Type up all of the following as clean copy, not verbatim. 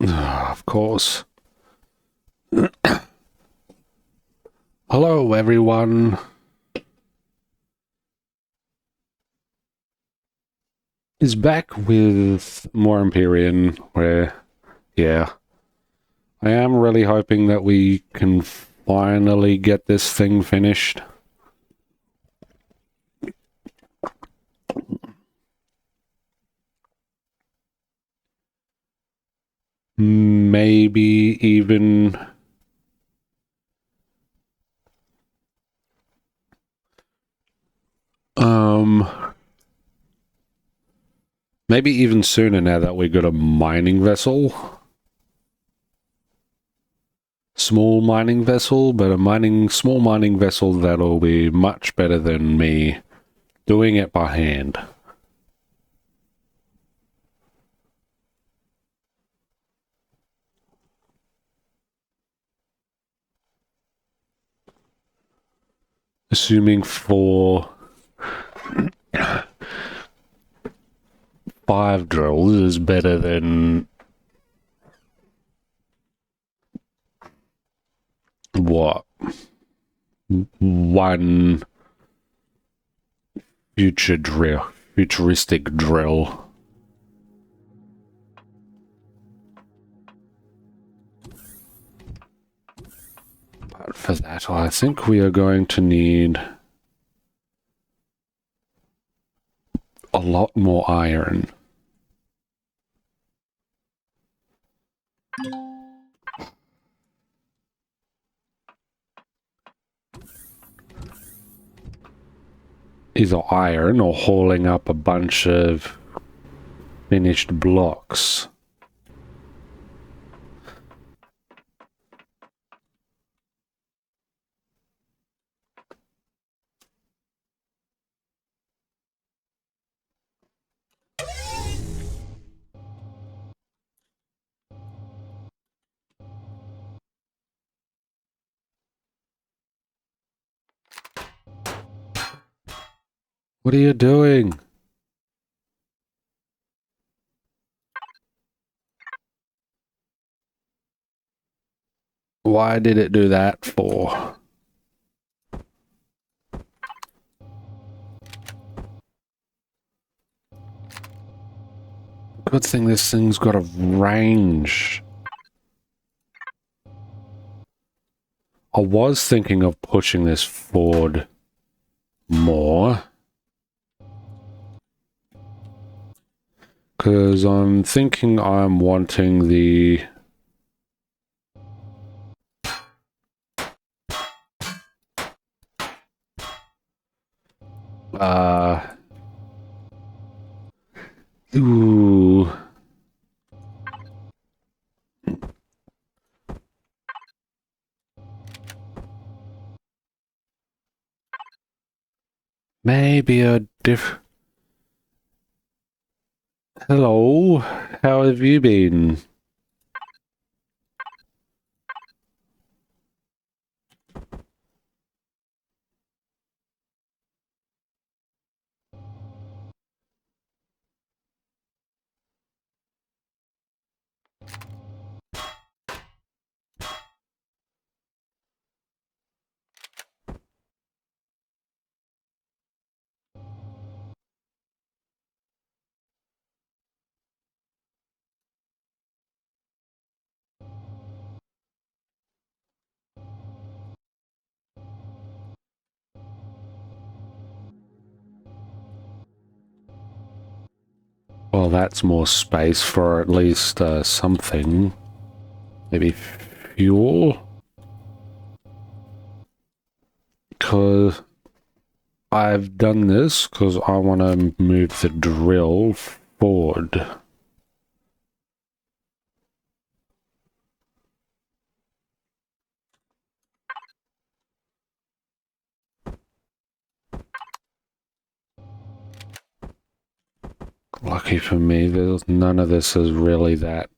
Of course. Hello, everyone. Is back with more Empyrion, where, yeah, I am really hoping that we can finally get this thing finished. Maybe even maybe even sooner now that we got a mining vessel. Small mining vessel, but a small mining vessel that'll be much better than me doing it by hand. Assuming for 5 drills is better than what? One futuristic drill. But for that, I think we are going to need a lot more iron. Either iron or hauling up a bunch of finished blocks. What are you doing? Why did it do that for? Good thing this thing's got a range. I was thinking of pushing this forward more. Because I'm thinking I'm wanting the... Ooh. Maybe a Hello, how have you been? Well, that's more space for at least something. Maybe fuel? Because I've done this because I want to move the drill forward. Lucky for me, there's none of this is really that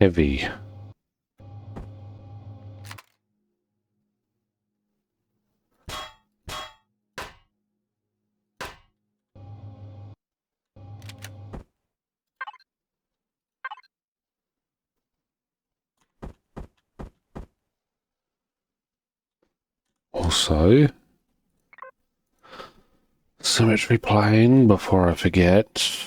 heavy. Also, symmetry plane before I forget.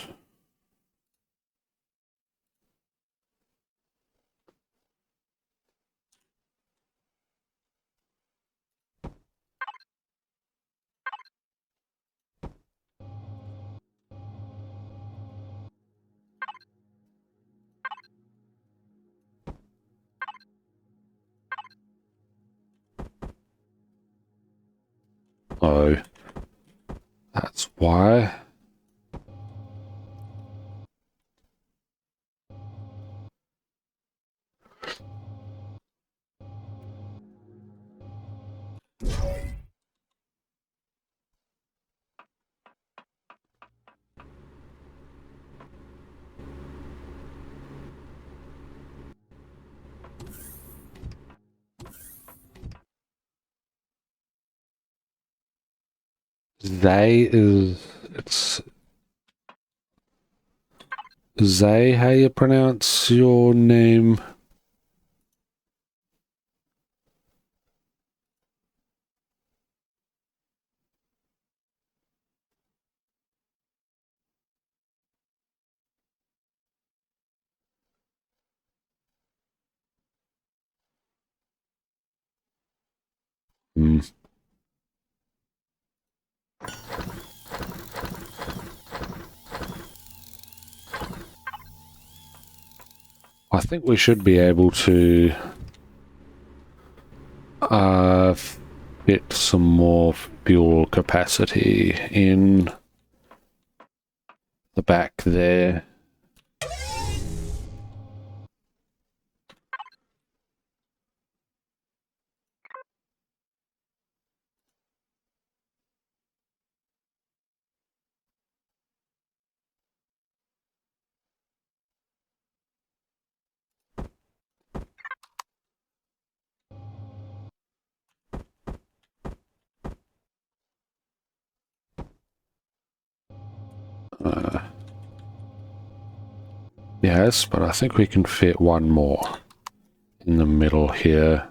Oh, that's why. It's Zay, how you pronounce your name? Hmm. I think we should be able to fit some more fuel capacity in the back there. Yes, but I think we can fit one more in the middle here.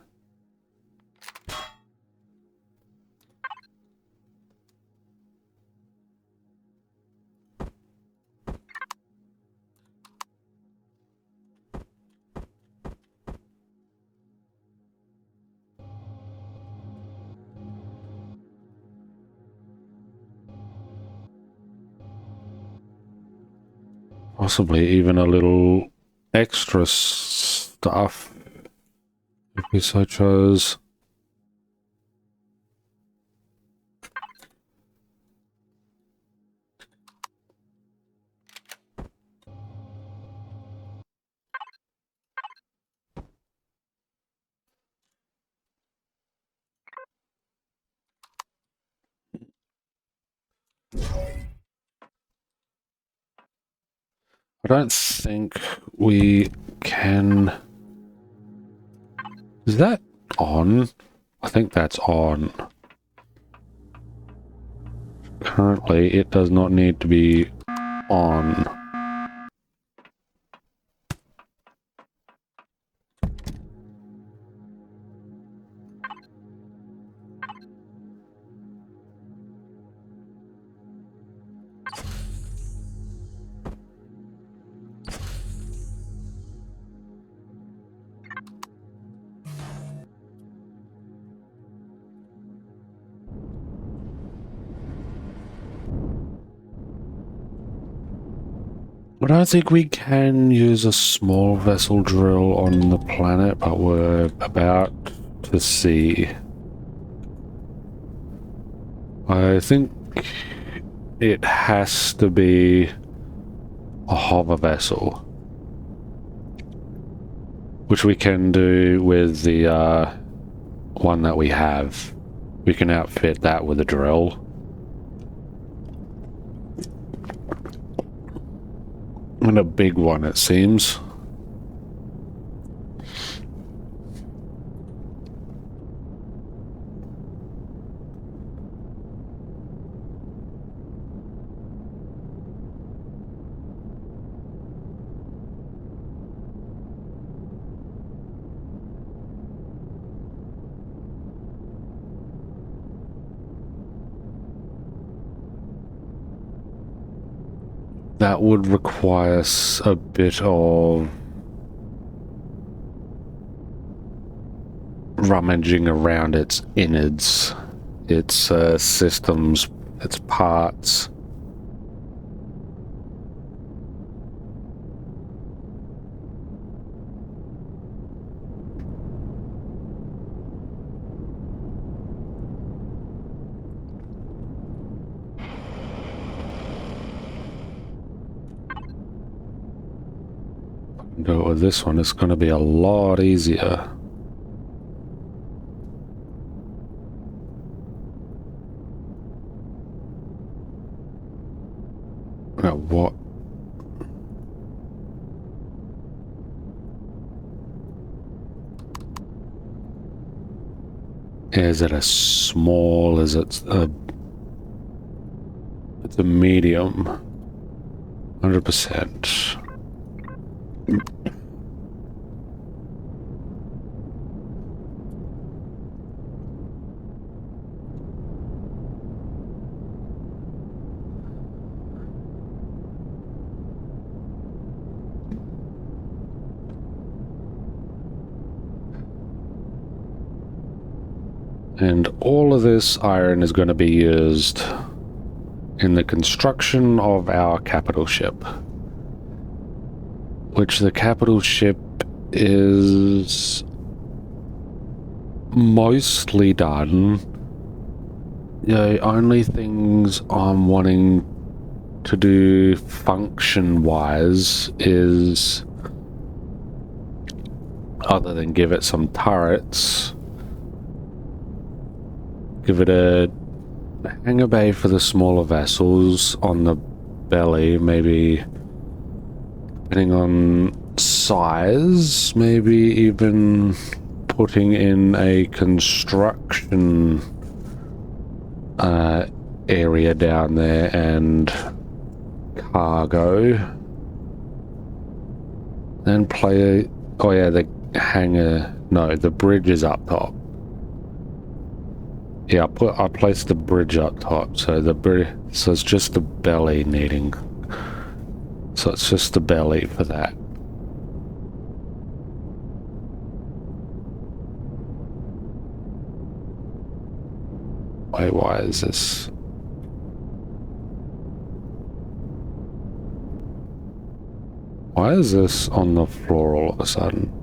Possibly even a little extra stuff if we so chose. I don't think we can... Is that on? I think that's on. Currently, it does not need to be on. I don't think we can use a small vessel drill on the planet, but we're about to see. I think it has to be a hover vessel, which we can do with the one that we have. We can outfit that with a drill. And a big one, it seems. that would require a bit of rummaging around its innards, its systems, its parts. Do it with this one, it's going to be a lot easier. Now what? Is it a small? Is it a? It's a medium. 100%. And all of this iron is going to be used in the construction of our capital ship. Which the capital ship is mostly done. The only things I'm wanting to do function-wise is, other than give it some turrets, give it a hangar bay for the smaller vessels on the belly, maybe depending on size, maybe even putting in a construction area down there and cargo. Then oh yeah, the hangar, no, the bridge is up top. Yeah, I placed the bridge up top, so so it's just the belly needing. So it's just the belly for that. Wait, why is this? Why is this on the floor all of a sudden?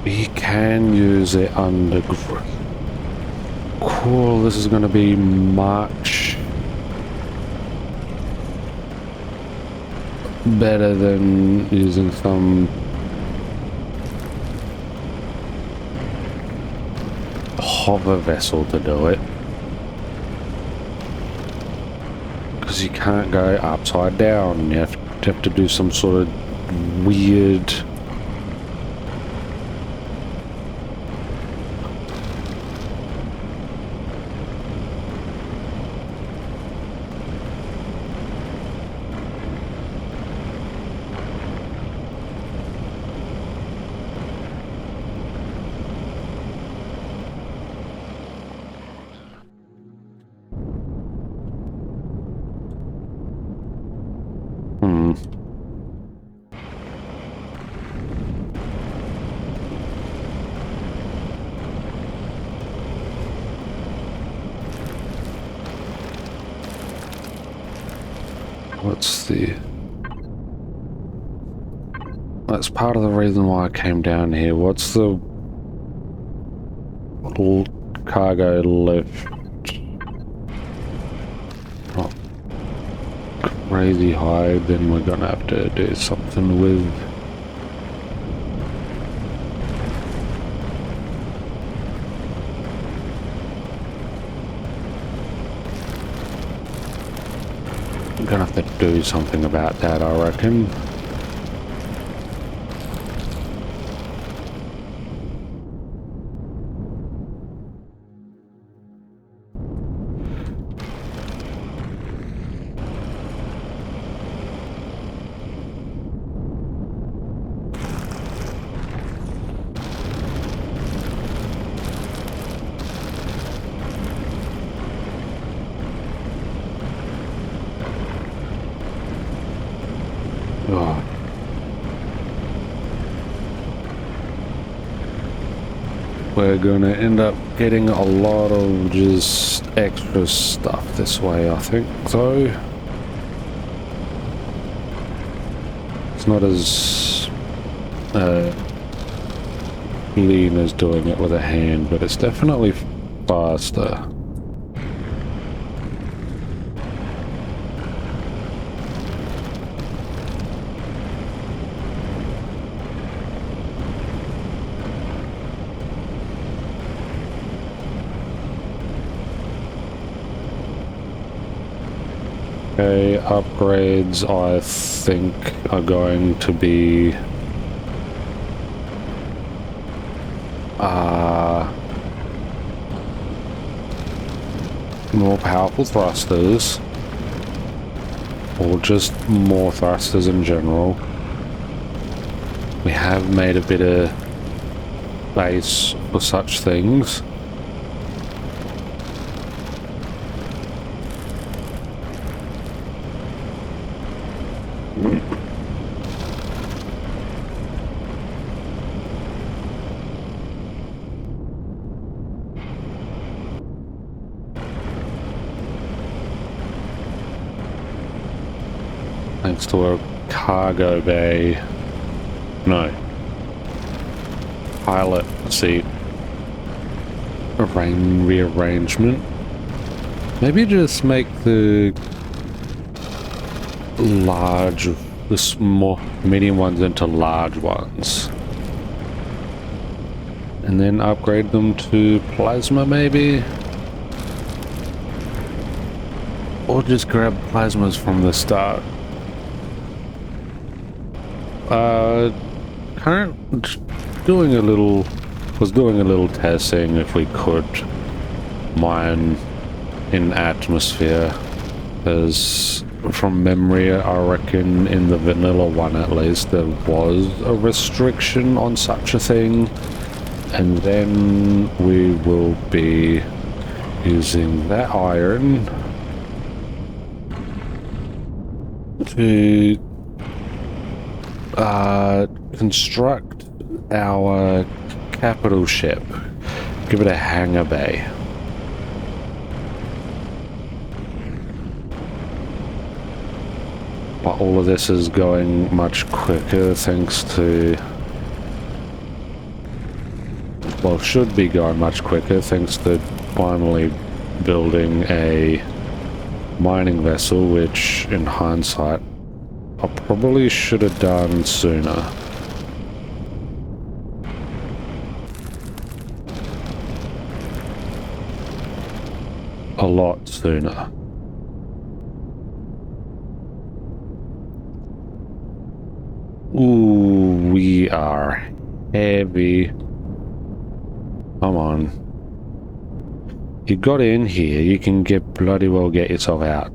We can use it underground. Cool, this is going to be much better than using some hover vessel to do it. Because you can't go upside down. You have to do some sort of weird... What's the... That's part of the reason why I came down here. What's the cargo lift? Not crazy high, then we're gonna have to do something with I'm gonna have to do something about that, I reckon. Oh. We're gonna end up getting a lot of just extra stuff this way, I think, though. It's not as clean as doing it with a hand, but it's definitely faster. Okay, upgrades I think are going to be more powerful thrusters, or just more thrusters in general. We have made a bit of base for such things. Thanks to a cargo bay. No. Pilot seat. Rearrangement. Maybe just make the small, medium ones into large ones. And then upgrade them to plasma, maybe? Or just grab plasmas from the start. Was doing a little testing if we could mine in atmosphere, as from memory I reckon in the vanilla one at least there was a restriction on such a thing, and then we will be using that iron to construct our capital ship. Give it a hangar bay. But all of this is going much quicker thanks to... well, should be going much quicker thanks to finally building a mining vessel, which in hindsight I probably should have done sooner. A lot sooner. Ooh, we are heavy. Come on. You got in here, you can bloody well get yourself out.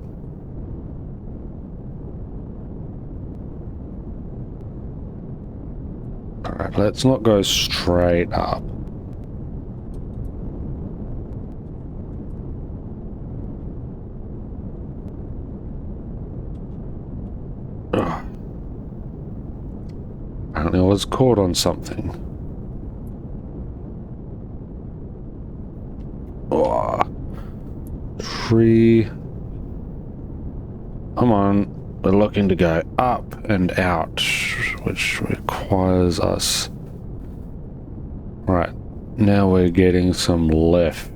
Alright, let's not go straight up. Apparently I was caught on something. Oh, tree. Come on. We're looking to go up and out, which requires us... Right. Now we're getting some left.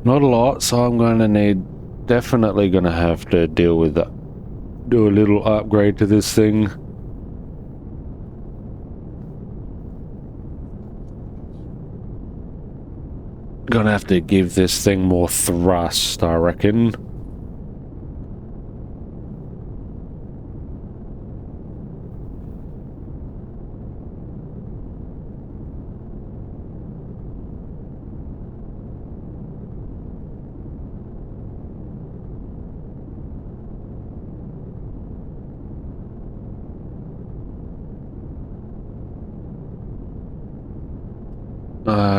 Not a lot, so I'm going to definitely going to have to deal with that. Do a little upgrade to this thing. Gonna have to give this thing more thrust, I reckon.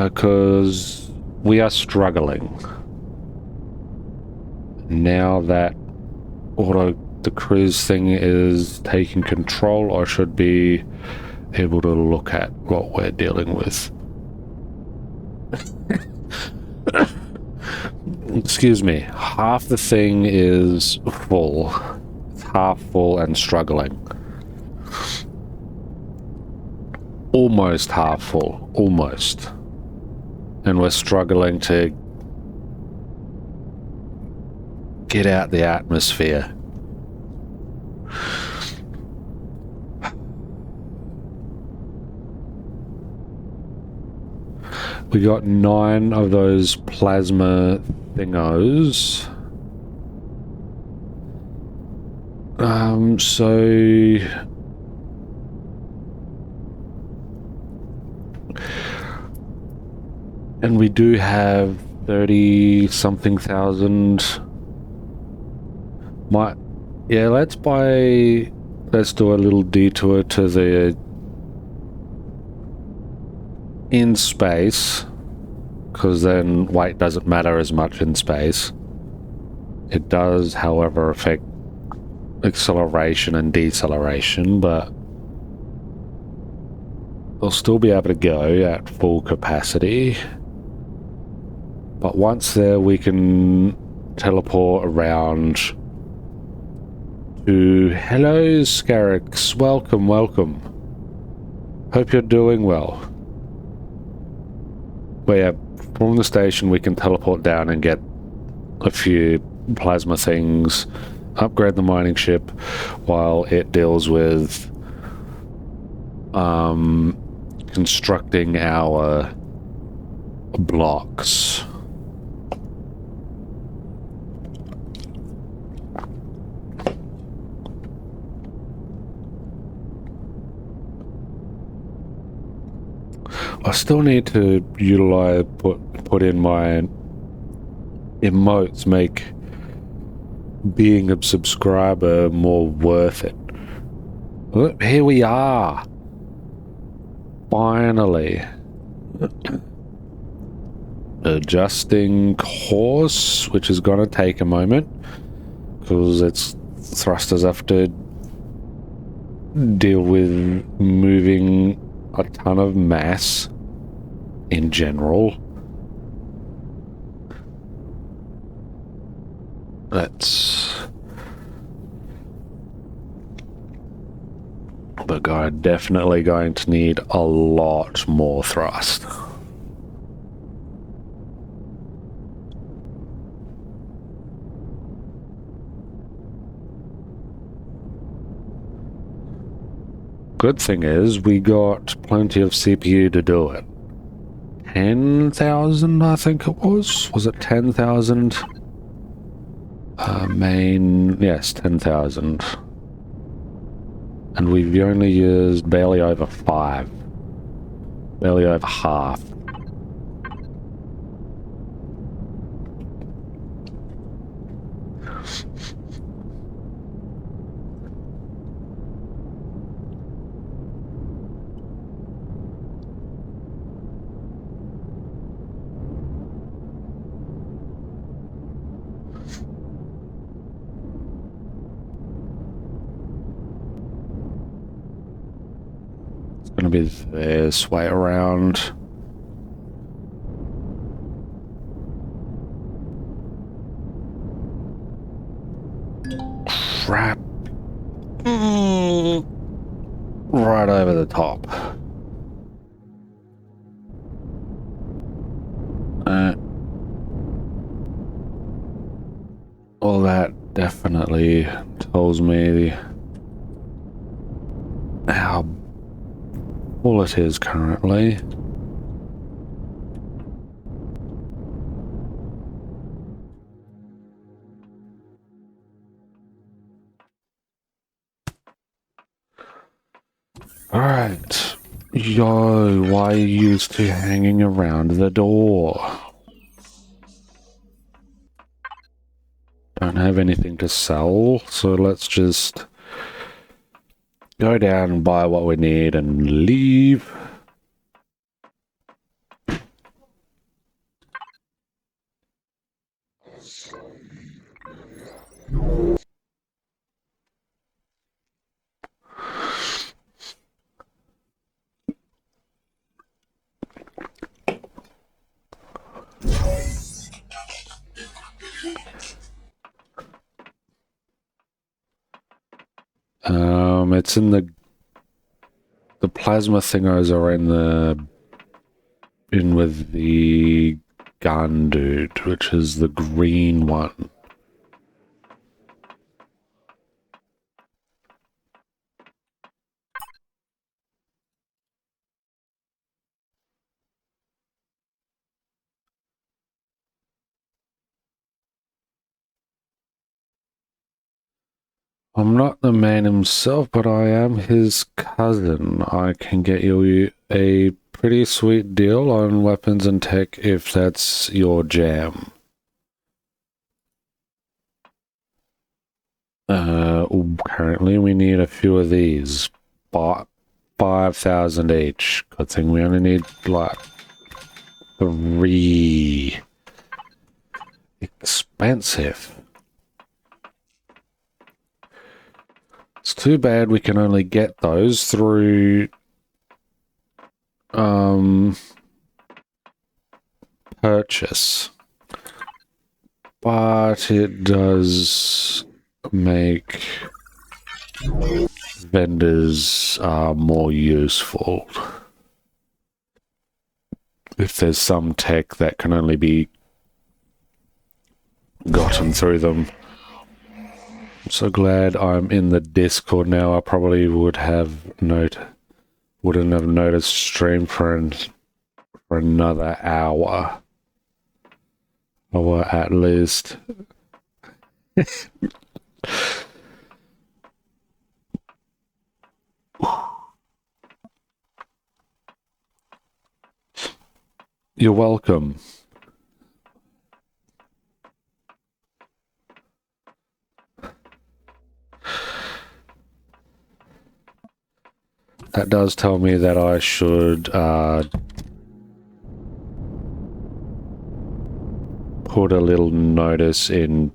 Because we are struggling. Now that the cruise thing is taking control, I should be able to look at what we're dealing with. Excuse me. Half the thing is full. It's half full and struggling. Almost half full. Almost. And we're struggling to get out the atmosphere. We got 9 of those plasma thingos. And we do have 30-something thousand. Let's do a little detour to the in space, because then weight doesn't matter as much in space. It does, however, affect acceleration and deceleration, but they'll still be able to go at full capacity. But once there, we can teleport around to... Hello, Scarix. Welcome, welcome. Hope you're doing well. But yeah, from the station we can teleport down and get a few plasma things, upgrade the mining ship while it deals with constructing our blocks. I still need to utilize, put in my emotes, make being a subscriber more worth it. Look, here we are. Finally. Adjusting course, which is going to take a moment, because its thrusters have to deal with moving a ton of mass in general. The guy definitely going to need a lot more thrust. Good thing is we got plenty of CPU to do it. 10,000, I think it was. Was it 10,000? Yes, 10,000. And we've only used barely over 5. Barely over half. Gonna be this way around. Crap. Right over the top. Well, that definitely tells me how full it is currently. Alright. Yo, why are you two hanging around the door? Don't have anything to sell, so let's just go down and buy what we need and leave. It's in the plasma thingos are in with the gun dude, which is the green one. I'm not the man himself, but I am his cousin. I can get you a pretty sweet deal on weapons and tech if that's your jam. Currently we need a few of these. 5,000 each. Good thing we only need like 3. Expensive. It's too bad we can only get those through purchase. But it does make vendors more useful. If there's some tech that can only be gotten through them. I'm so glad I'm in the Discord now. I probably wouldn't have noticed stream for another hour. Or at least. You're welcome. That does tell me that I should put a little notice in,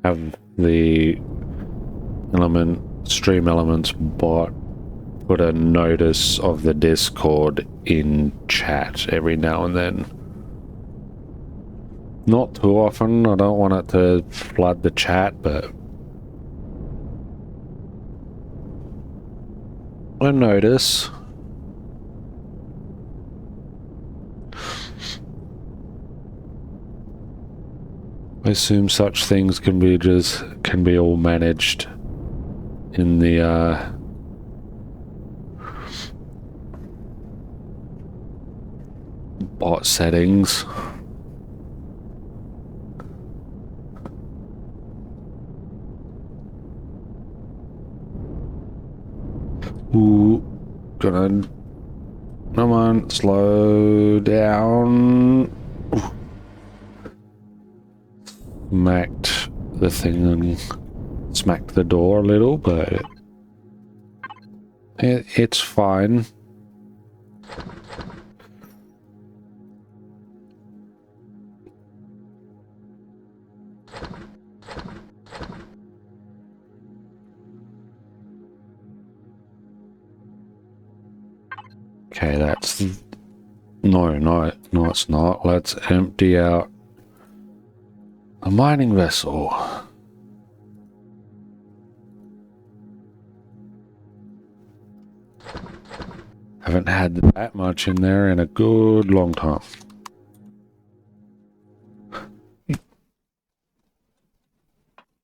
have the stream elements bot put a notice of the Discord in chat every now and then. Not too often, I don't want it to flood the chat, but a notice. I assume such things can be all managed in the bot settings. Ooh, come on, slow down. Ooh. Smacked the thing and smacked the door a little, but it's fine. Okay, that's... No, it's not. Let's empty out a mining vessel. Haven't had that much in there in a good long time.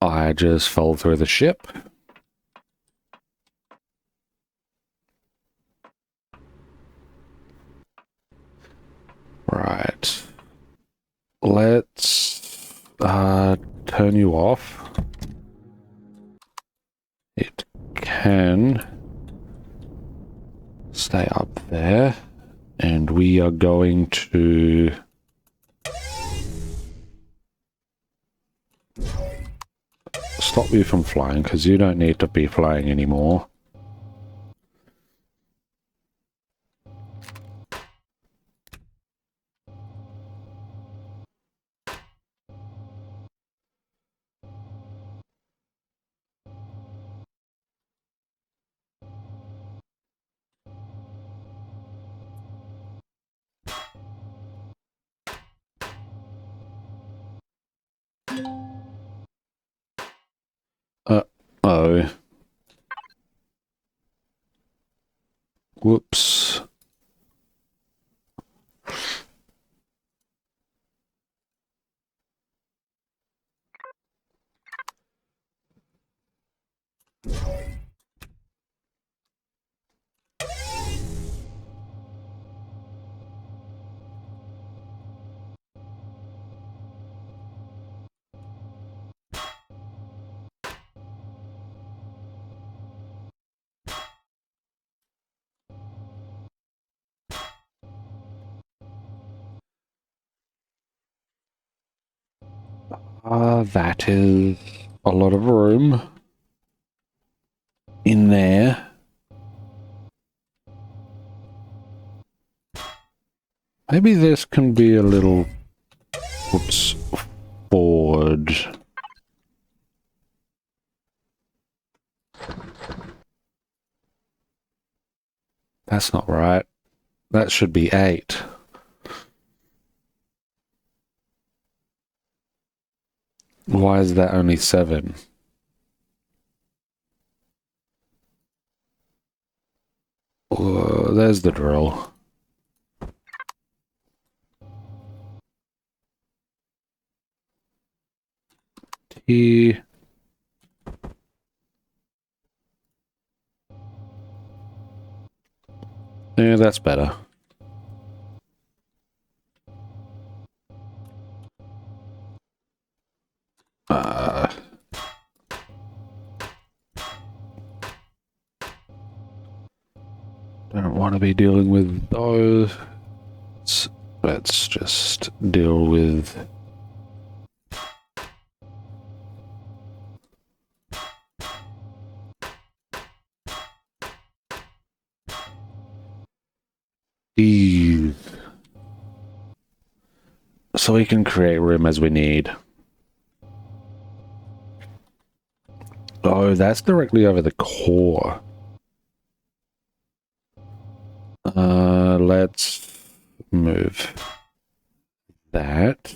I just fell through the ship. Right. Let's turn you off. It can we are going to stop you from flying, because you don't need to be flying anymore. Oh. Whoops. That is a lot of room in there. Maybe this can be a little, whoops, forward. That's not right. That should be 8. Why is that only 7? There's the drill. T. Yeah, that's better. Don't want to be dealing with those. Let's just deal with these. So we can create room as we need. Oh, that's directly over the core. Let's move that.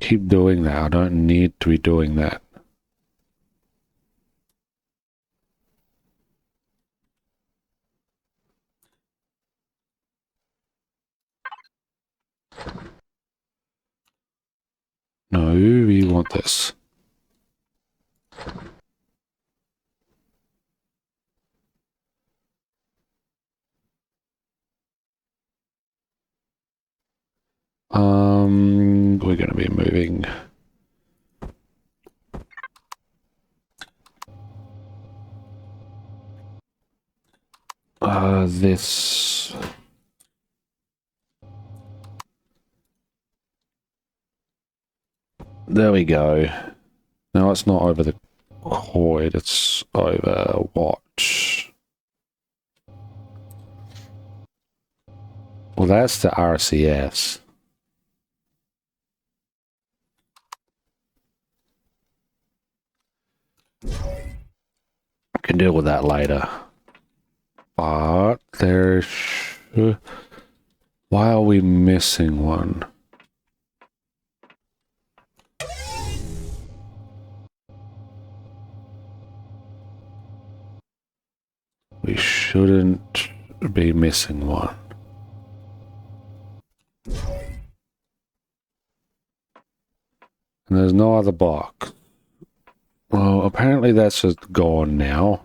Keep doing that. I don't need to be doing that. No, we want this. We're going to be moving this. There we go. Now it's not over the coid, it's over watch. Well, that's the RCS. I can deal with that later. But there's... Why are we missing one? We shouldn't be missing one. And there's no other block. Well, apparently that's just gone now.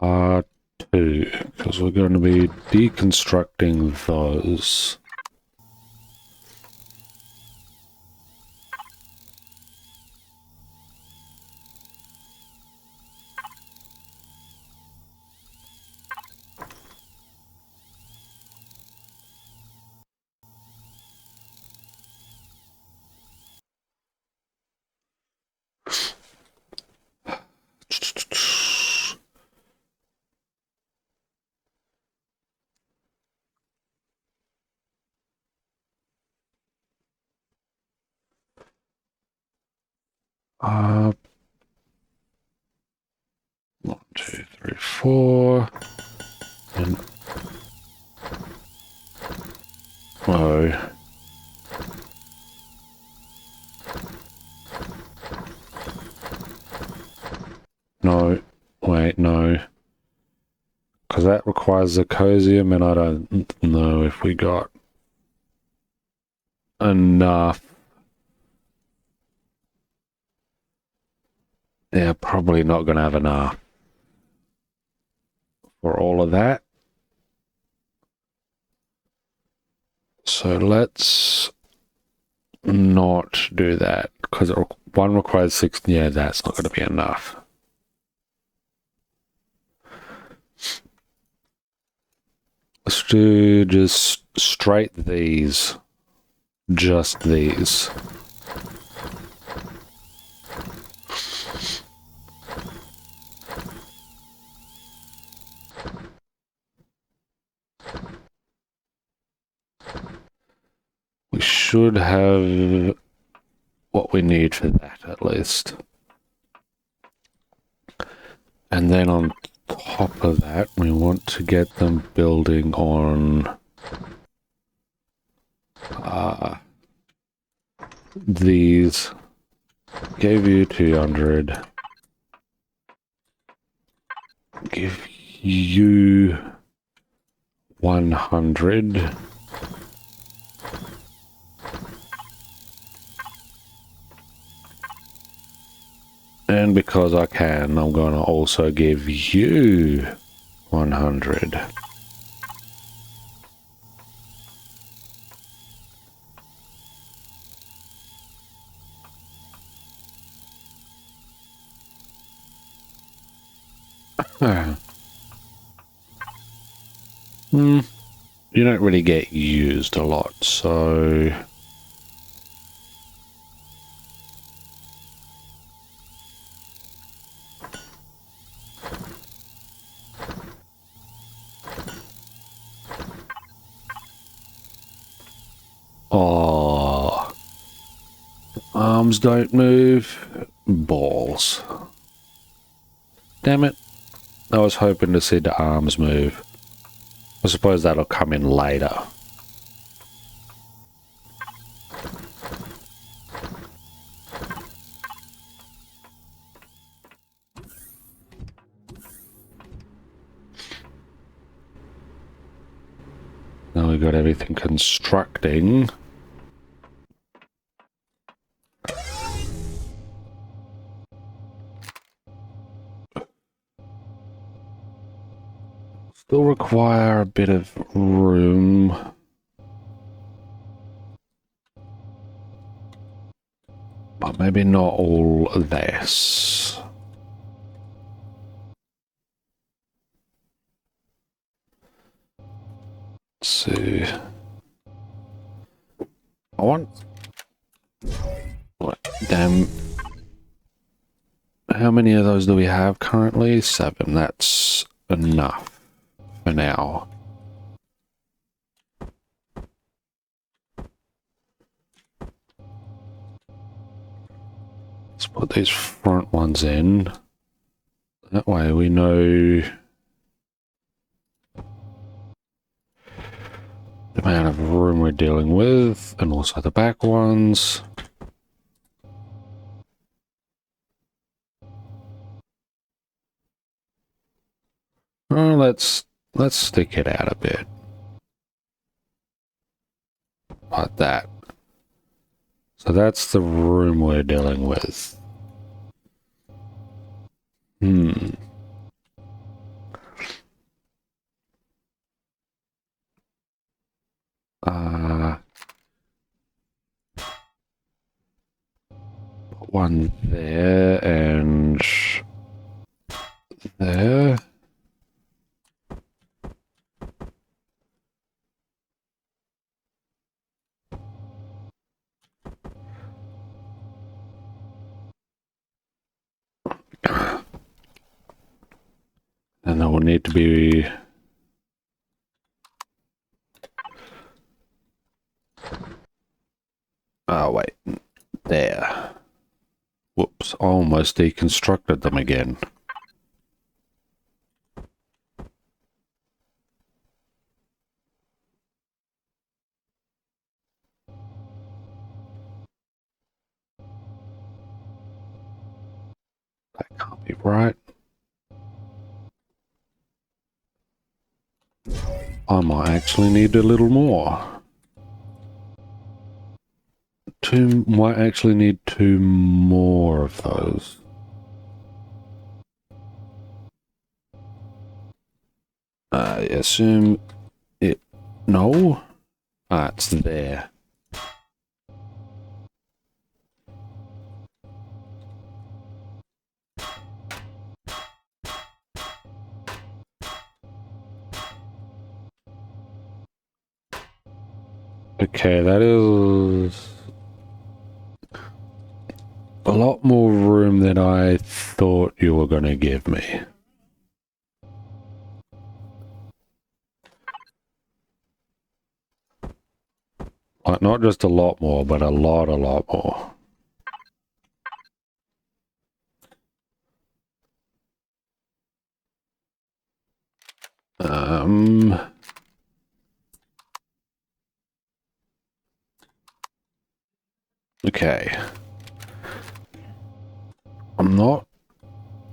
R2, because we're going to be deconstructing those. Uh, 1, 2, 3, 4. And oh. No, wait, no. Because that requires a cosium, and I don't know if we got enough. Yeah, probably not going to have enough for all of that. So let's not do that, because one requires 6. Yeah, that's not going to be enough. Let's do just straight these. Just these. We should have what we need for that, at least. And then on top of that, we want to get them building on these. Gave you 200. Give you 100. And because I can, I'm going to also give you 100. You don't really get used a lot, so... Oh, arms don't move. Balls. Damn it. I was hoping to see the arms move. I suppose that'll come in later. Now we got everything constructing. Still require a bit of room. But maybe not all this. Let's see. I want... What? Damn. How many of those do we have currently? 7. That's enough for now. Let's put these front ones in. That way we know the amount of room we're dealing with, and also the back ones. Oh, let's stick it out a bit. Like that. So that's the room we're dealing with. one there and there. And there will need to be... Oh, wait. There. Whoops, I almost deconstructed them again. That can't be right. I might actually need a little more. Might actually need 2 more of those. I assume it... No? Ah, it's there. Okay, that is a lot more room than I thought you were going to give me. Like, not just a lot more, but a lot more. Okay. I'm not...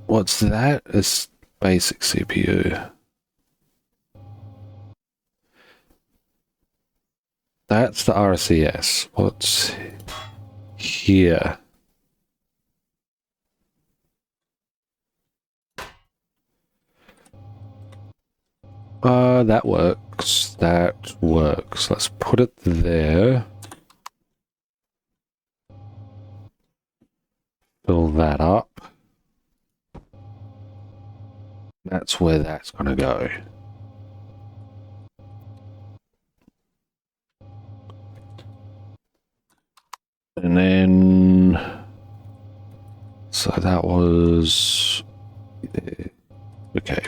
What's that? It's basic CPU. That's the RCS. What's here? That works. That works. Let's put it there. Fill that up. That's where that's gonna go. And then... So that was... Okay.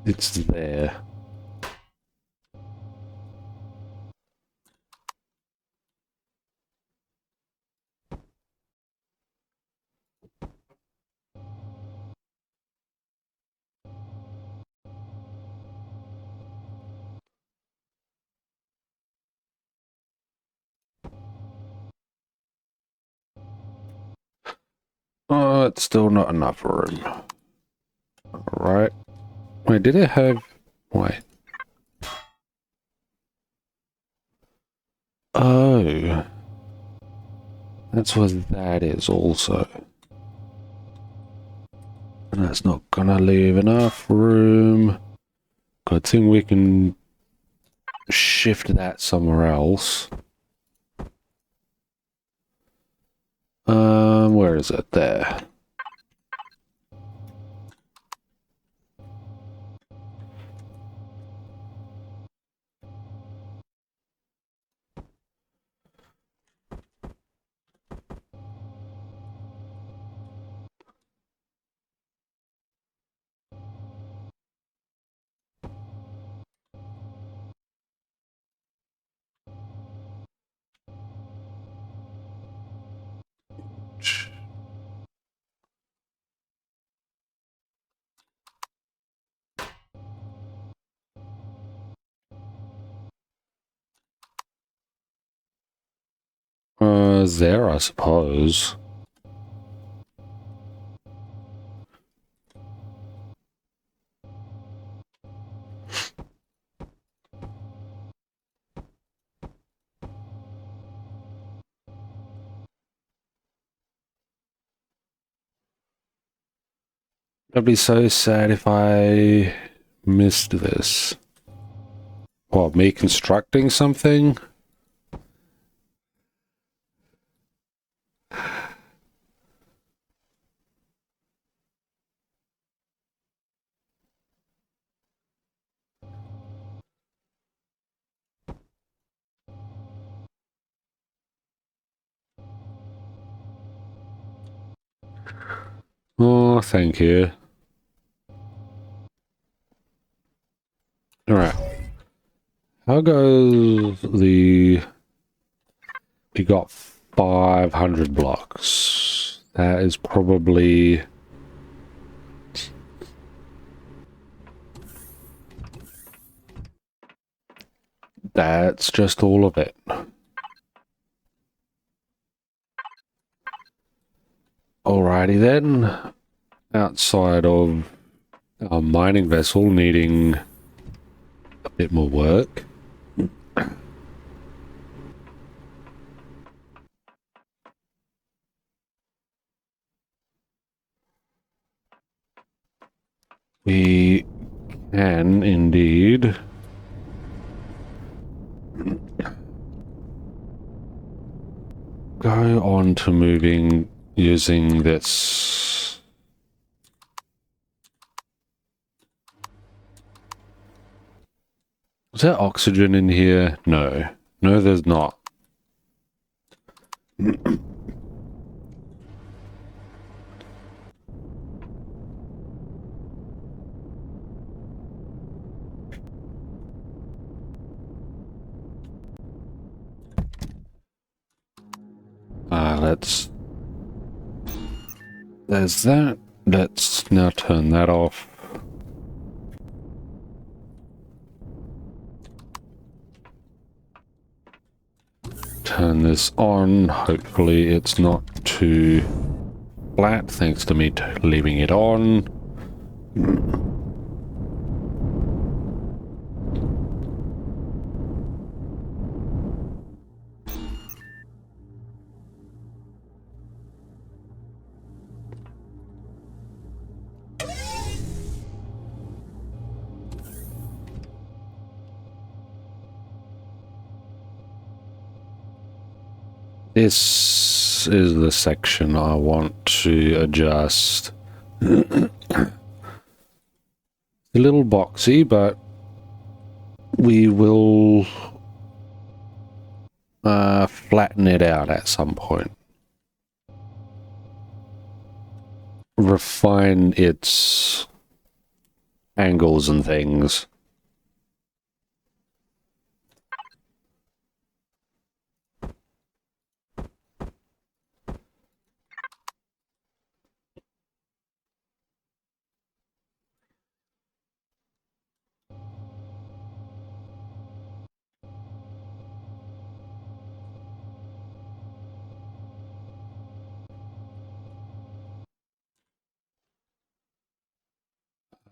It's there. Oh, it's still not enough room. Alright. Wait, did it have... Wait. Oh. That's what that is also. And that's not gonna leave enough room. Good thing we can shift that somewhere else. Where is it? There. There, I suppose. I'd be so sad if I missed this. What, me constructing something? thank you. Alright. How goes the... We got 500 blocks. That is probably... That's just all of it. Alrighty then. Outside of our mining vessel needing a bit more work. We can indeed go on to moving using this. Is there oxygen in here? No. No, there's not. There's that. Let's now turn that off. Turn this on. Hopefully it's not too flat, thanks to me leaving it on. This is the section I want to adjust. A little boxy, but we will flatten it out at some point. Refine its angles and things.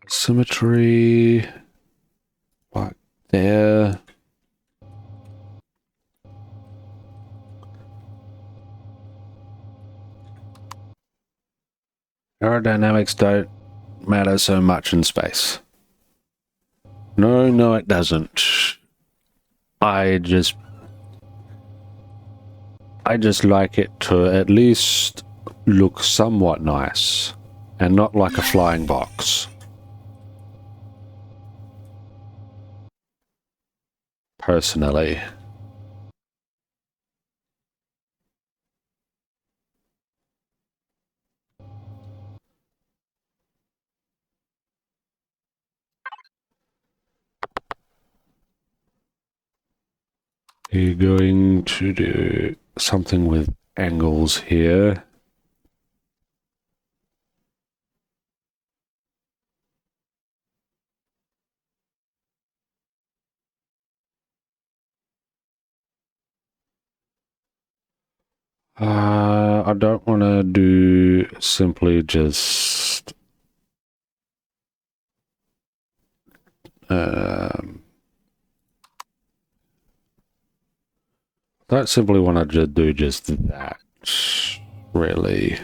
Symmetry, right there. Aerodynamics don't matter so much in space. No, it doesn't. I just like it to at least look somewhat nice and not like a flying box. Personally. You're going to do something with angles here. I don't want to do simply just don't simply want to just do just that, really.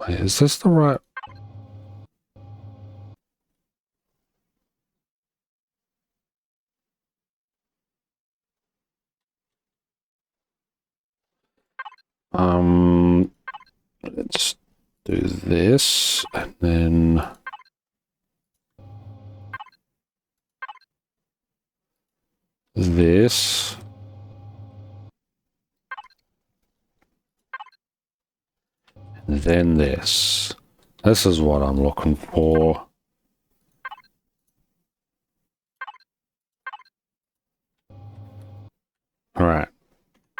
Wait, is this the right? Let's do this, and then this. And then this. This is what I'm looking for. Alright.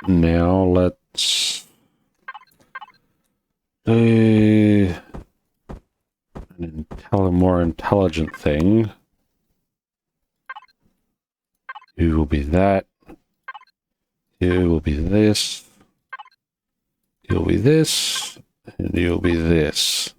Now let's do a more intelligent thing. You will be that. You will be this. You'll be this. And you'll be this.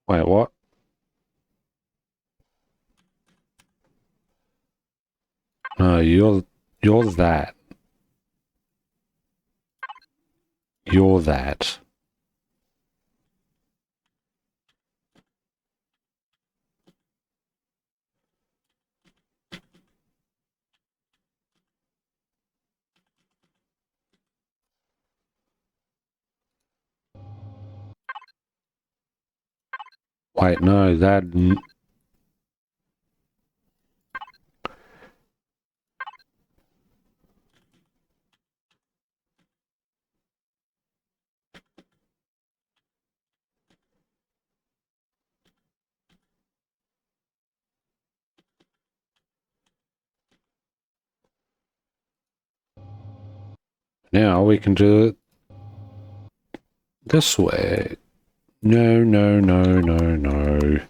Wait, what? No, you're that. You're that. Wait, no, that... Now we can do it this way. No, no, no, no, no.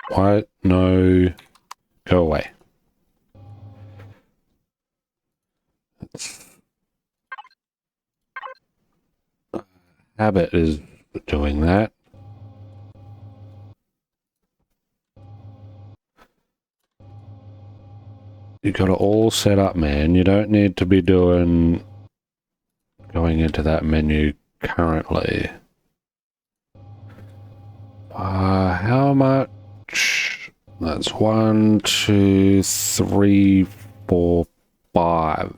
What? No. Go away. Habit is doing that. You got it all set up, man. You don't need to be going into that menu currently. How much? That's 1, 2, 3, 4, 5.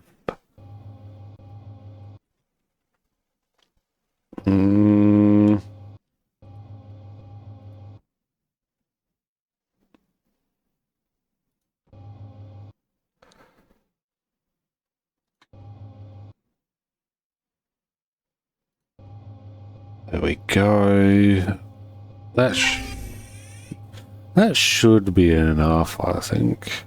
There we go. That should be enough, I think.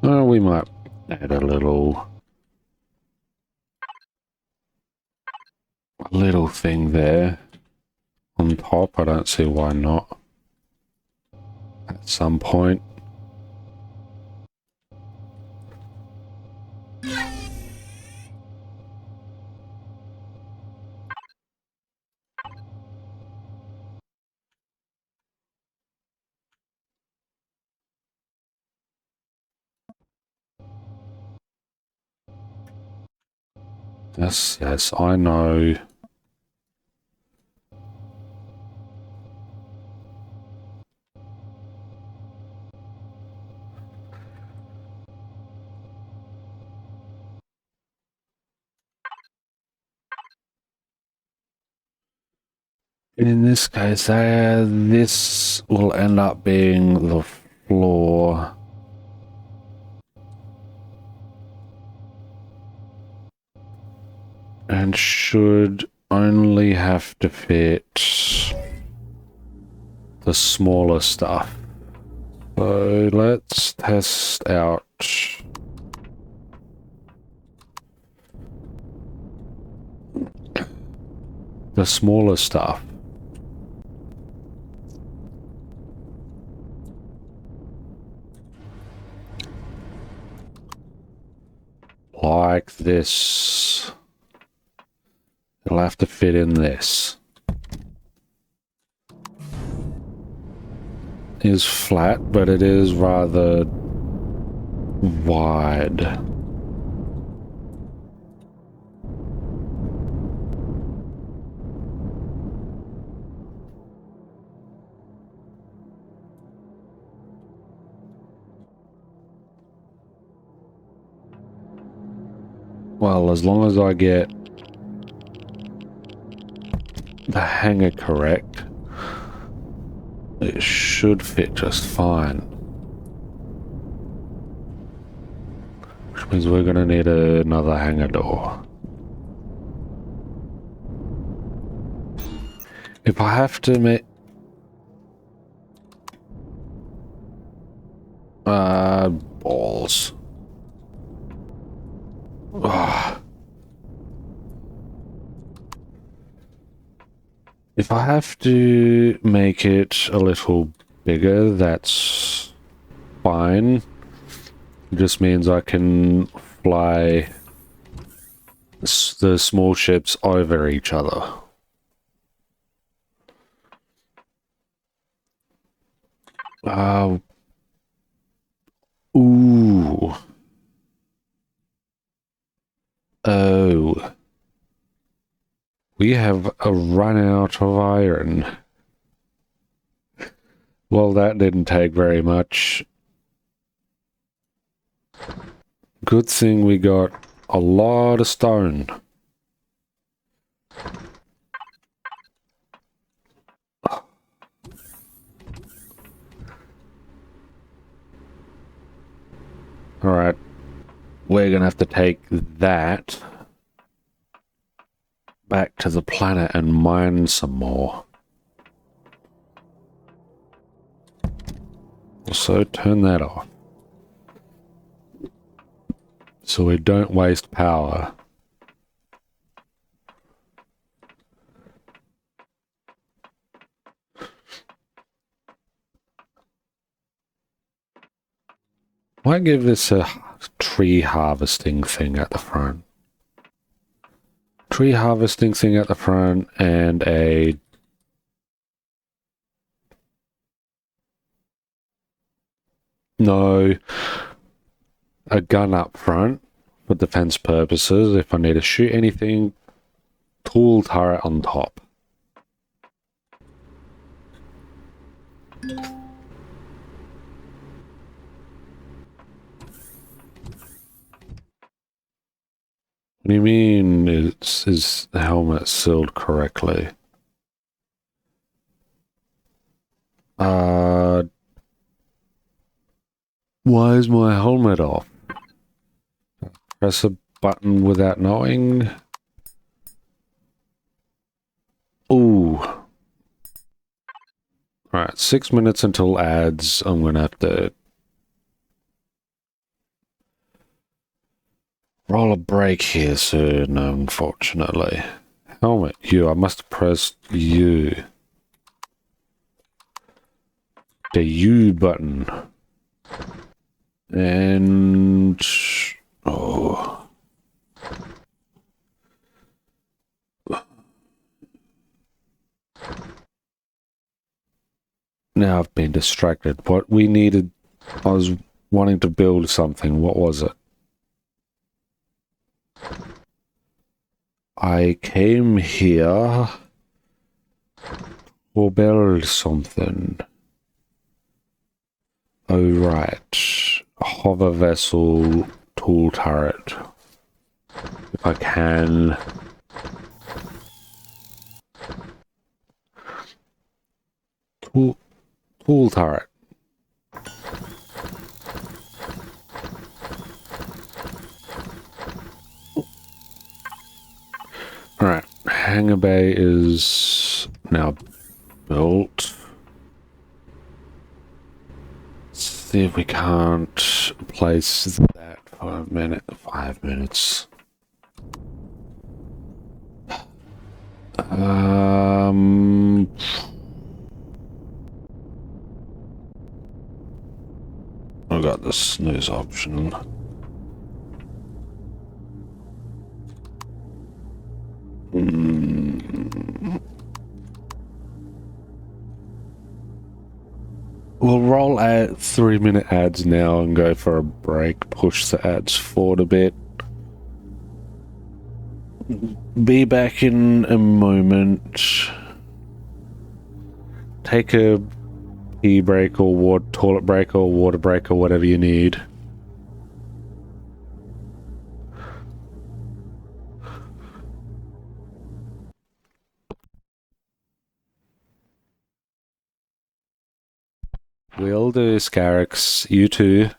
Oh, we might add a little thing there on top. I don't see why not. At some point. Yes, yes, I know. In this case, this will end up being the floor. And should only have to fit the smaller stuff. So let's test out the smaller stuff. Like this. It'll have to fit in this. It is flat, but it is rather wide. Well, as long as I get the hanger correct, it should fit just fine. Which means we're going to need another hanger door. If I have to make... balls. Ugh. If I have to make it a little bigger, that's fine. It just means I can fly the small ships over each other. Ooh. Oh. We have a run out of iron. Well, that didn't take very much. Good thing we got a lot of stone. Alright. We're gonna have to take that back to the planet and mine some more. Also, turn that off. So we don't waste power. Might give this a tree harvesting thing at the front. Tree harvesting thing at the front and a... No. A gun up front for defense purposes. If I need to shoot anything, tool turret on top. What do you mean is the helmet sealed correctly? Why is my helmet off? Press a button without knowing. Ooh. Alright, 6 minutes until ads. I'm gonna have to roll a break here soon, unfortunately. Helmet, U. I must have pressed U. The U button. And... oh. Now I've been distracted. What we needed... I was wanting to build something. What was it? I came here to build something. Oh, right. Hover vessel tool turret. If I can. Tool turret. Alright, hangar bay is now built. Let's see if we can't place that for a minute. 5 minutes. I got the snooze option. We'll roll at 3-minute ads now and go for a break. Push the ads forward a bit. Be back in a moment. Take a pee break or toilet break or water break or whatever you need. Will do, Scarix. You too.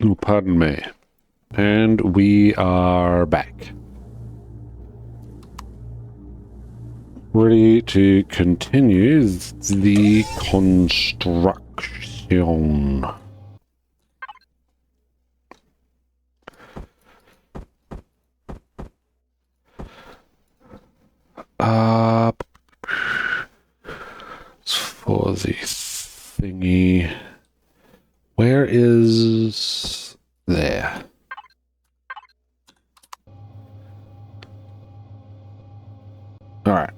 Oh, pardon me. And we are back. Ready to continue the construction. For the thingy. Where is there? Alright.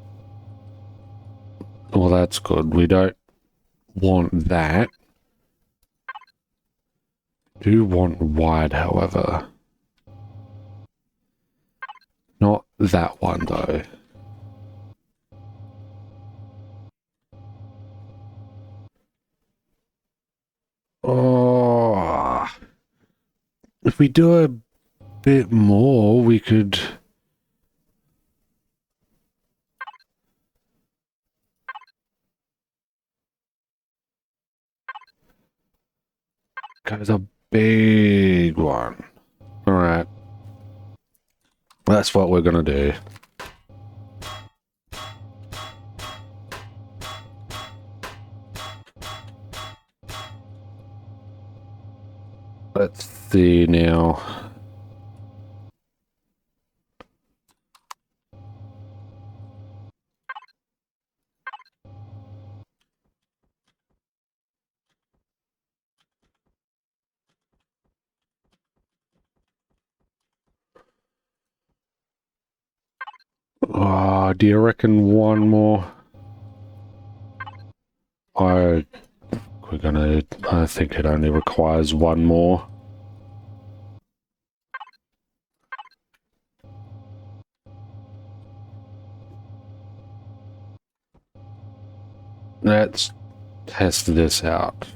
Well, that's good. We don't want that. Do want wide, however. Not that one, though. Oh. If we do a bit more, we could... go with a big one. Alright. That's what we're gonna do. Let's see now. Oh, do you reckon one more? I think it only requires one more. Let's test this out.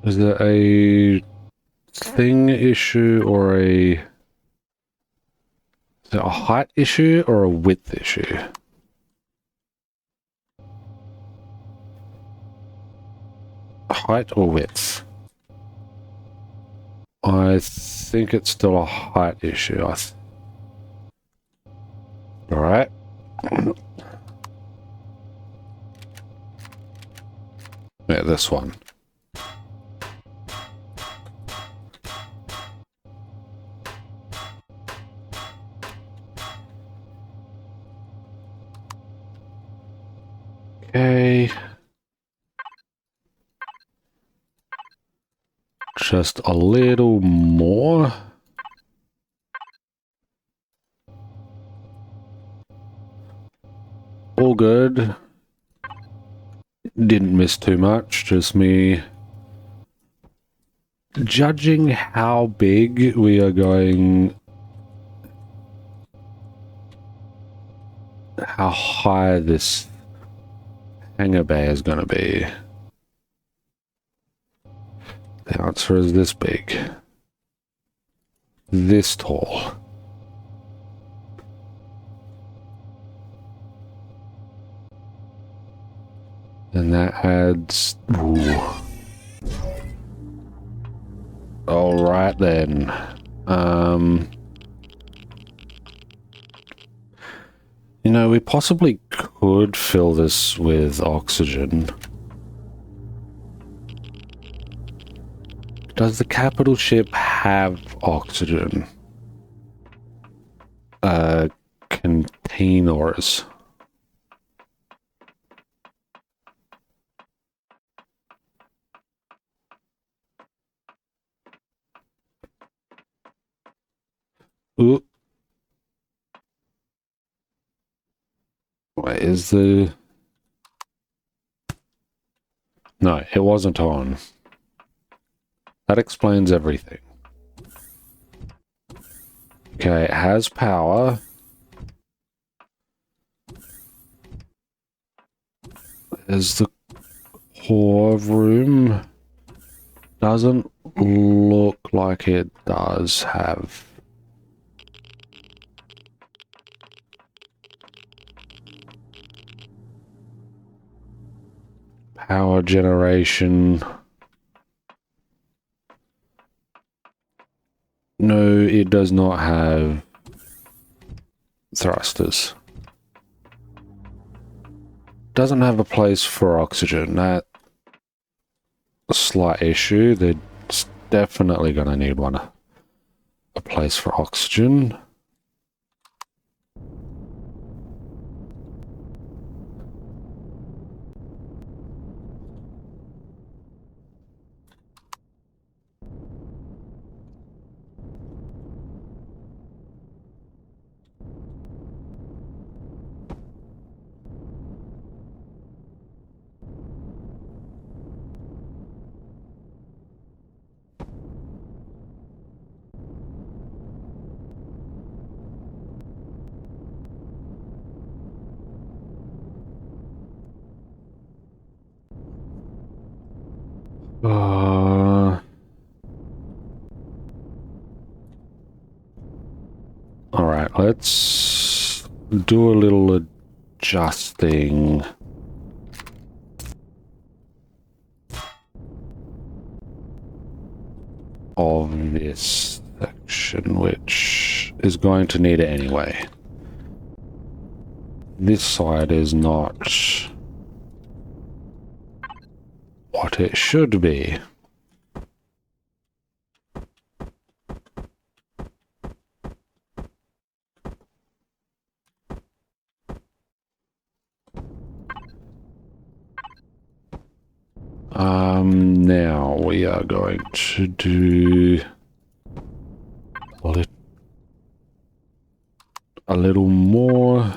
Is it a thing issue or is it a height issue or a width issue? Height or width? I think it's still a height issue. Alright. Yeah, this one. Okay. Just a little more. All good. Didn't miss too much, just me judging how big we are going, how high this hangar bay is going to be. The answer is this big. This tall. And that adds... Ooh. Alright then. You know, we possibly could fill this with oxygen. Does the capital ship have oxygen? Containers. Ooh. Wait, is the... No, it wasn't on. That explains everything. Okay, it has power. There's the core room. Doesn't look like it does have. Power generation. No, it does not have thrusters. Doesn't have a place for oxygen. That's a slight issue. They're definitely going to need one. A place for oxygen. All right, let's do a little adjusting. Of this section, which is going to need it anyway. This side is not what it should be. Now we are going to do a little more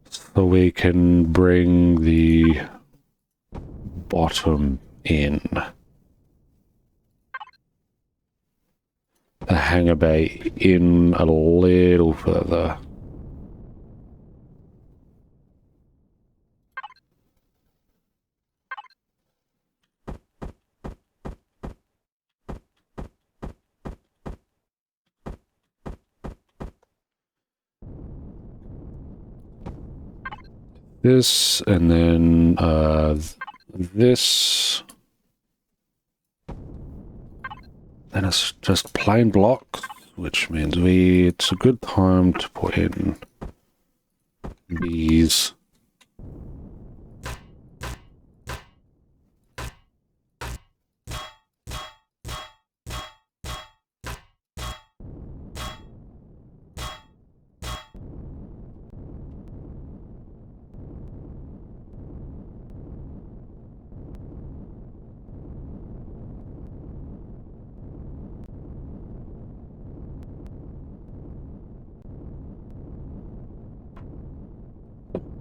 so we can bring the bottom in. The hangar bay in a little further. This, and then this. Then it's just plain blocks, which means it's a good time to put in these.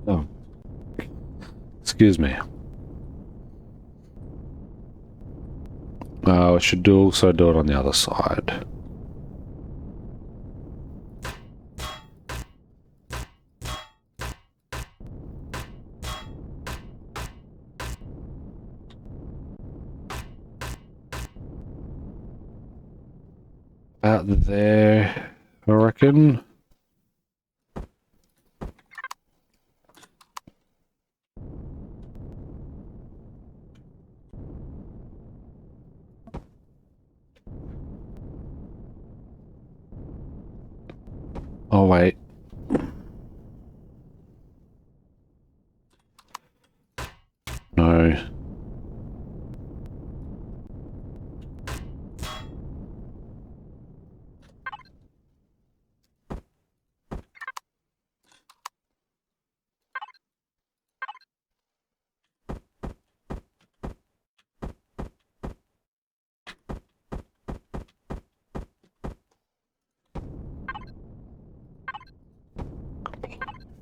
Oh, excuse me. I should also do it on the other side. About there, I reckon. Oh, wait. No.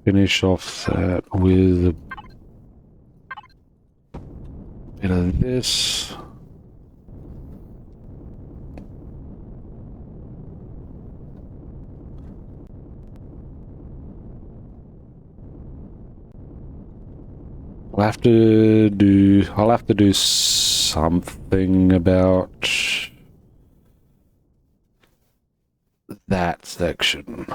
Finish off that with a bit of this. I'll have to do something about that section.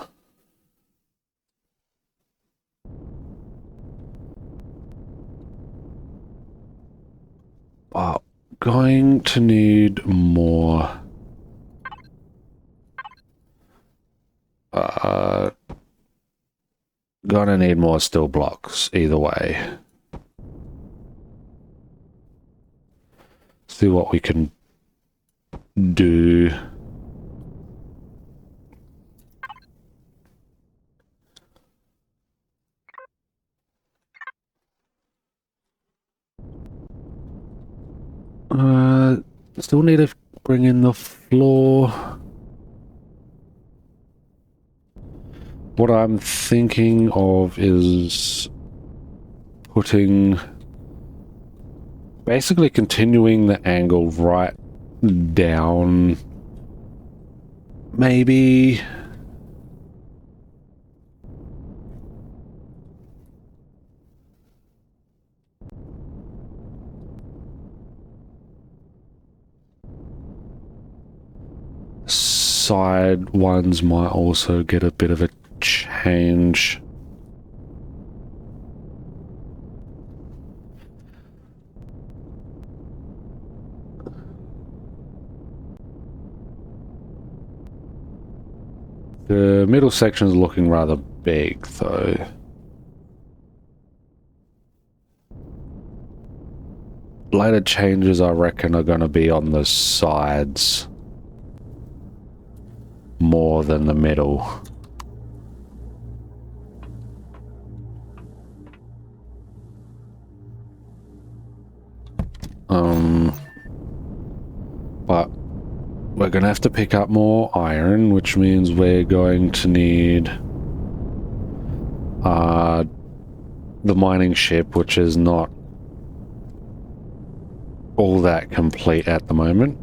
Well, going to need more. Gonna need more steel blocks either way. See what we can do. Still need to bring in the floor. What I'm thinking of is putting, basically continuing the angle right down, maybe. Side ones might also get a bit of a change. The middle section is looking rather big, though. Later changes, I reckon, are going to be on the sides more than the middle. But we're going to have to pick up more iron, which means we're going to need the mining ship, which is not all that complete at the moment.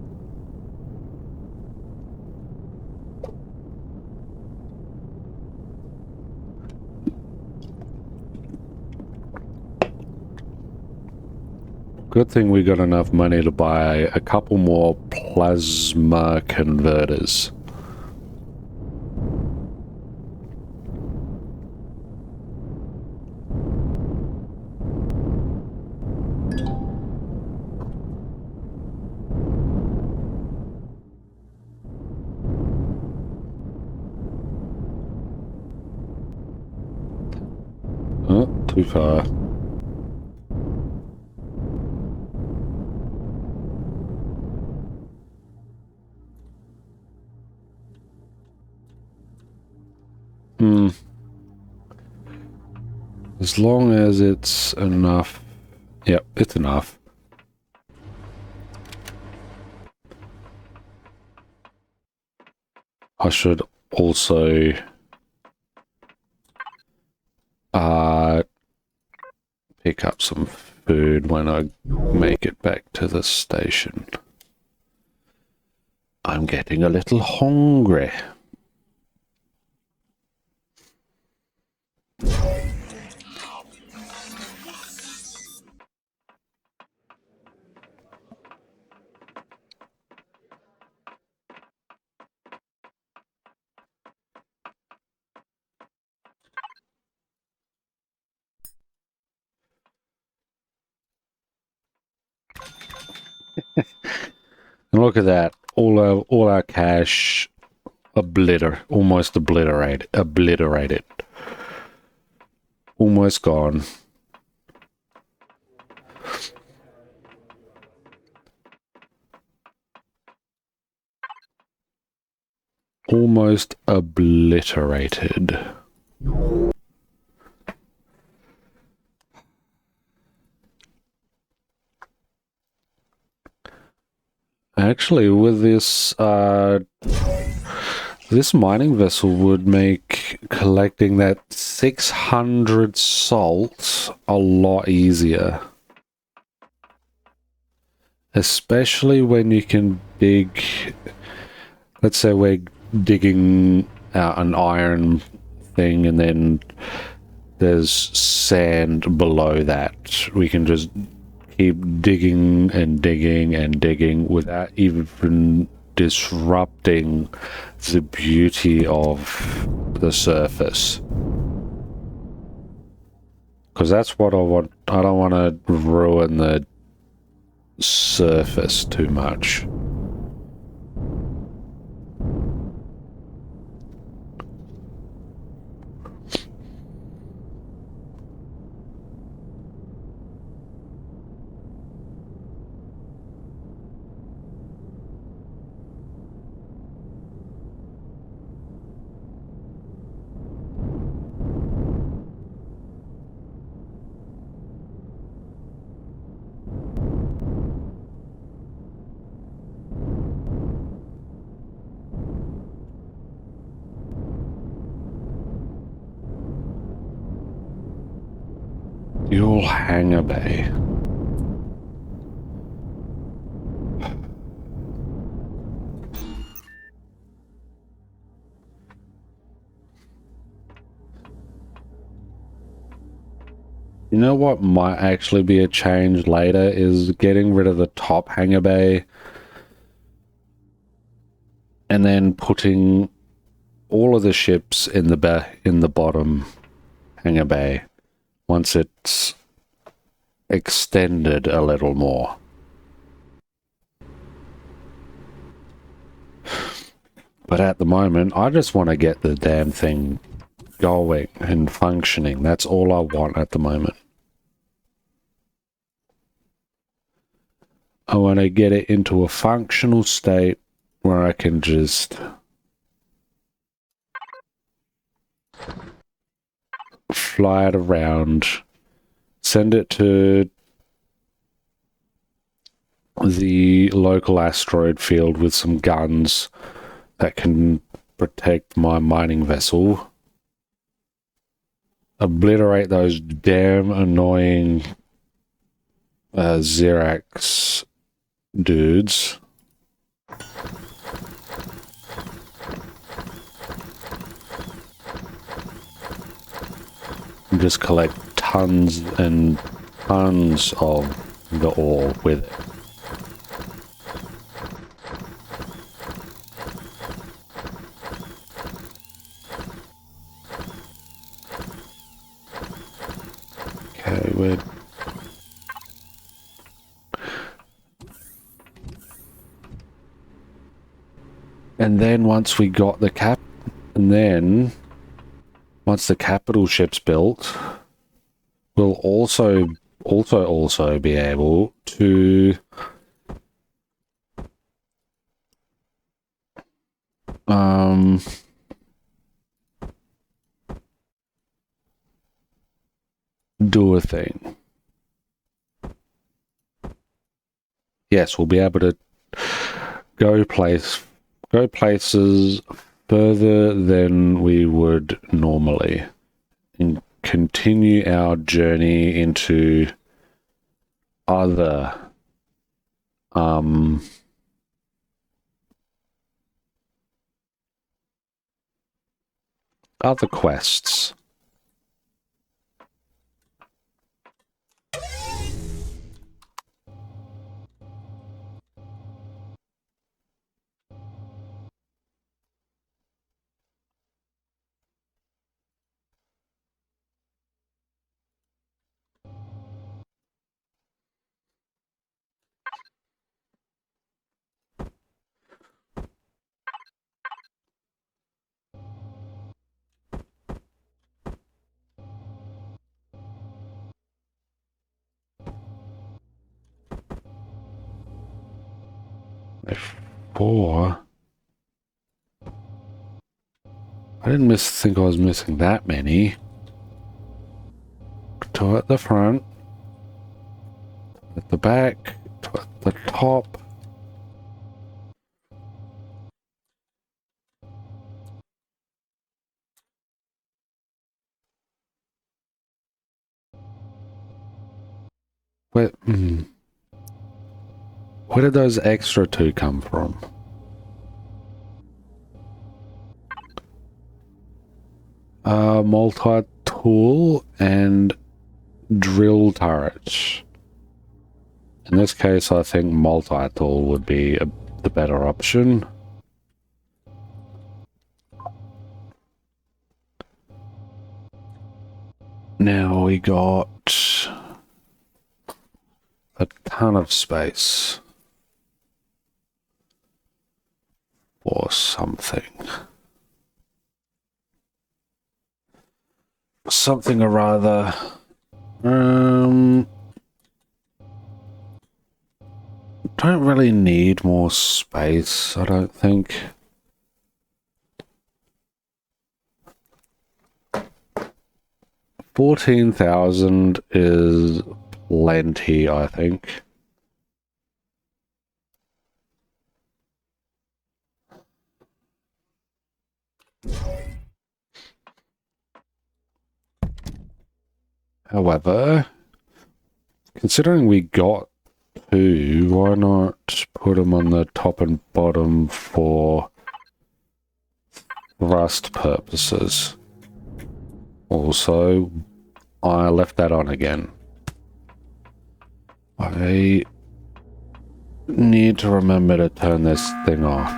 Good thing we got enough money to buy a couple more plasma converters. Oh, too far. As long as it's enough. Yep, it's enough. I should also pick up some food when I make it back to the station. I'm getting a little hungry. And look at that, all our cash almost obliterated. Almost gone. Almost obliterated. Actually, with this, this mining vessel would make collecting that 600 salt a lot easier. Especially when you can dig, let's say we're digging out an iron thing and then there's sand below that. We can just keep digging and digging and digging without even disrupting the beauty of the surface. Because that's what I want. I don't want to ruin the surface too much. Dual hangar bay. You know what might actually be a change later is getting rid of the top hangar bay and then putting all of the ships in the bottom hangar bay once it's extended a little more. But at the moment, I just want to get the damn thing going and functioning. That's all I want at the moment. I want to get it into a functional state where I can just fly it around, send it to the local asteroid field with some guns that can protect my mining vessel, obliterate those damn annoying Xerax dudes, and just collect tons and tons of the ore with it. Okay, we're and then once we got the once the capital ship's built, we'll also be able to do a thing. Yes, we'll be able to go places further than we would normally and continue our journey into other quests. Four. I didn't think I was missing that many. Two at the front, at the back, two at the top. Where did those extra two come from? Multi-tool tool and drill turret. In this case, I think multi-tool would be the better option. Now we got a ton of space for something. Something or other. Don't really need more space, I don't think. $14,000 is plenty, I think. However, considering we got two, why not put them on the top and bottom for thrust purposes? Also, I left that on again. I need to remember to turn this thing off.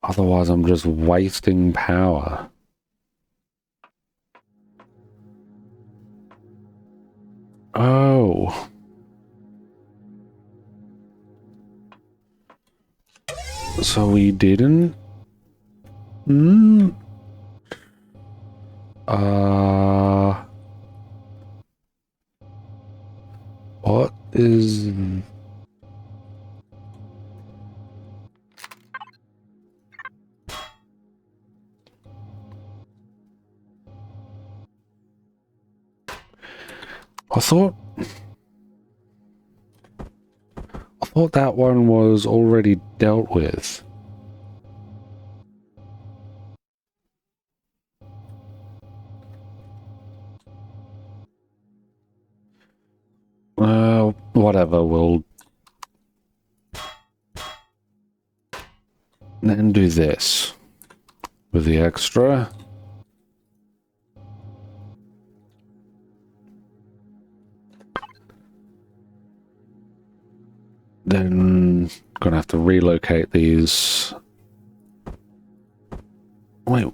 Otherwise, I'm just wasting power. Oh. So we didn't? Hmm? What is... I thought that one was already dealt with. Whatever, we'll then do this with the extra. Then gonna have to relocate these. Wait.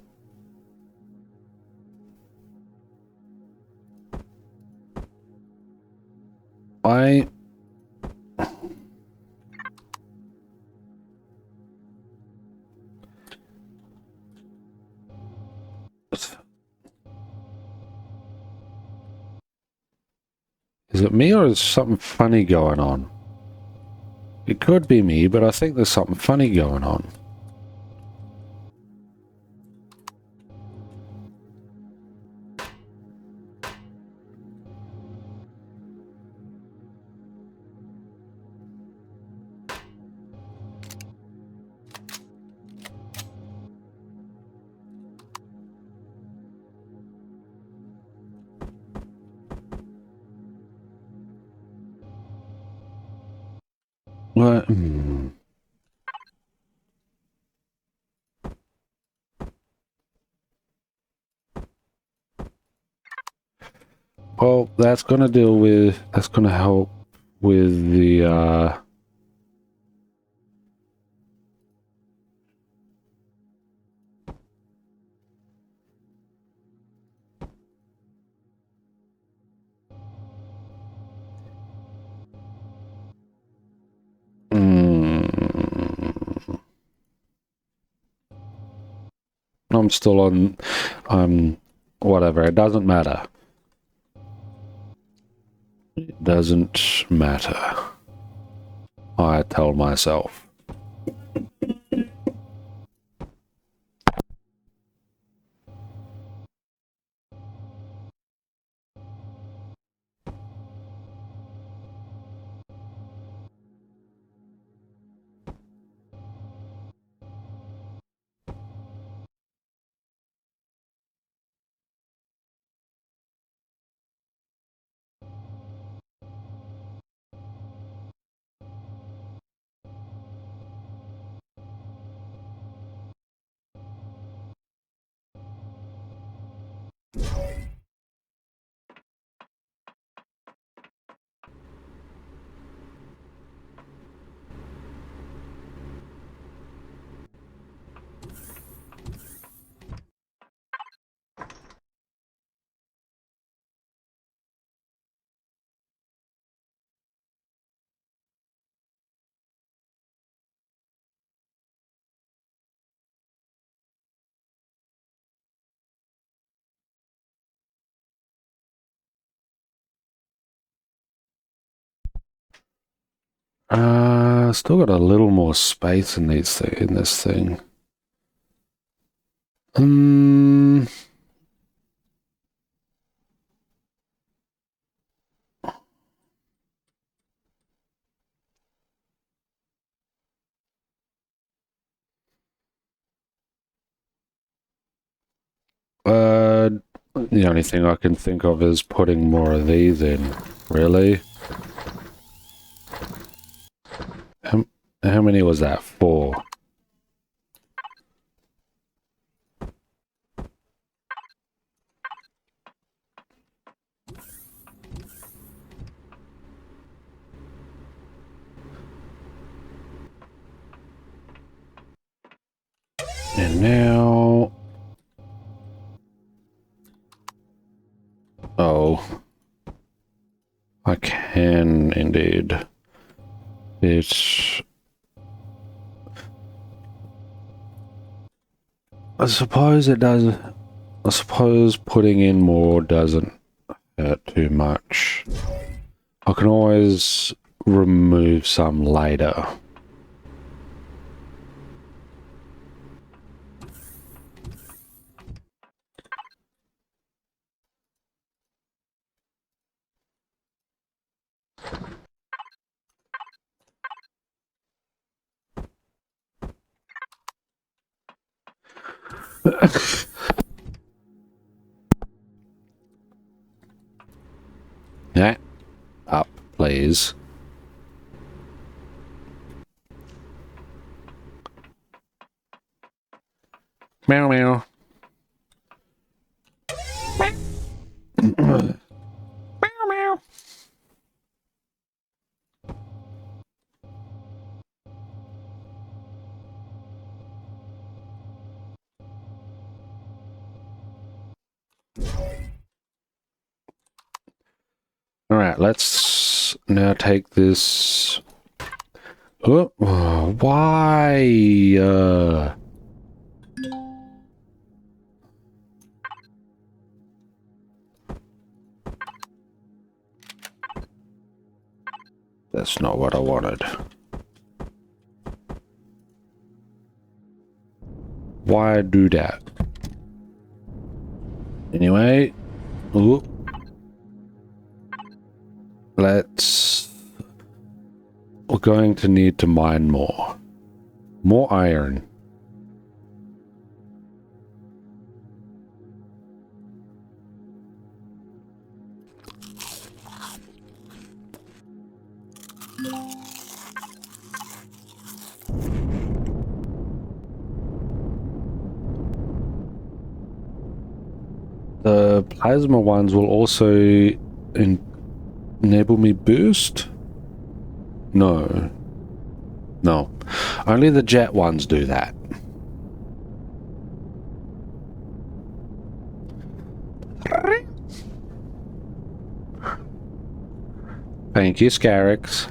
Is it me or is something funny going on? It could be me, but I think there's something funny going on. What? Well, that's gonna help with the, I'm still on, whatever, it doesn't matter. It doesn't matter. I tell myself. Still got a little more space in these in this thing. The only thing I can think of is putting more of these in. Really? How many was that? 4. And now... Oh. I can indeed. It's... I suppose it does... I suppose putting in more doesn't hurt too much. I can always remove some later. Yeah. Up, please. Meow meow. Meow meow. Alright, let's now take this... Oh, why? That's not what I wanted. Why do that? Anyway, ooh. We're going to need to mine more. More iron. The plasma ones will also enable me boost? No. No. Only the jet ones do that. Thank you, Scarix.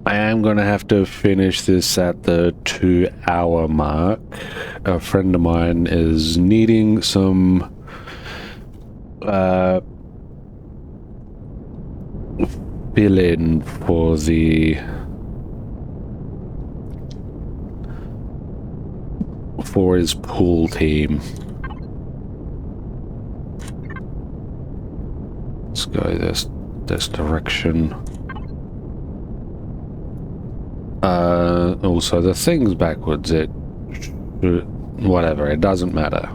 I am going to have to finish this at the 2-hour mark. A friend of mine is needing some fill-in for the for his pool team. Let's go this direction. Also, the thing's backwards. Whatever, it doesn't matter.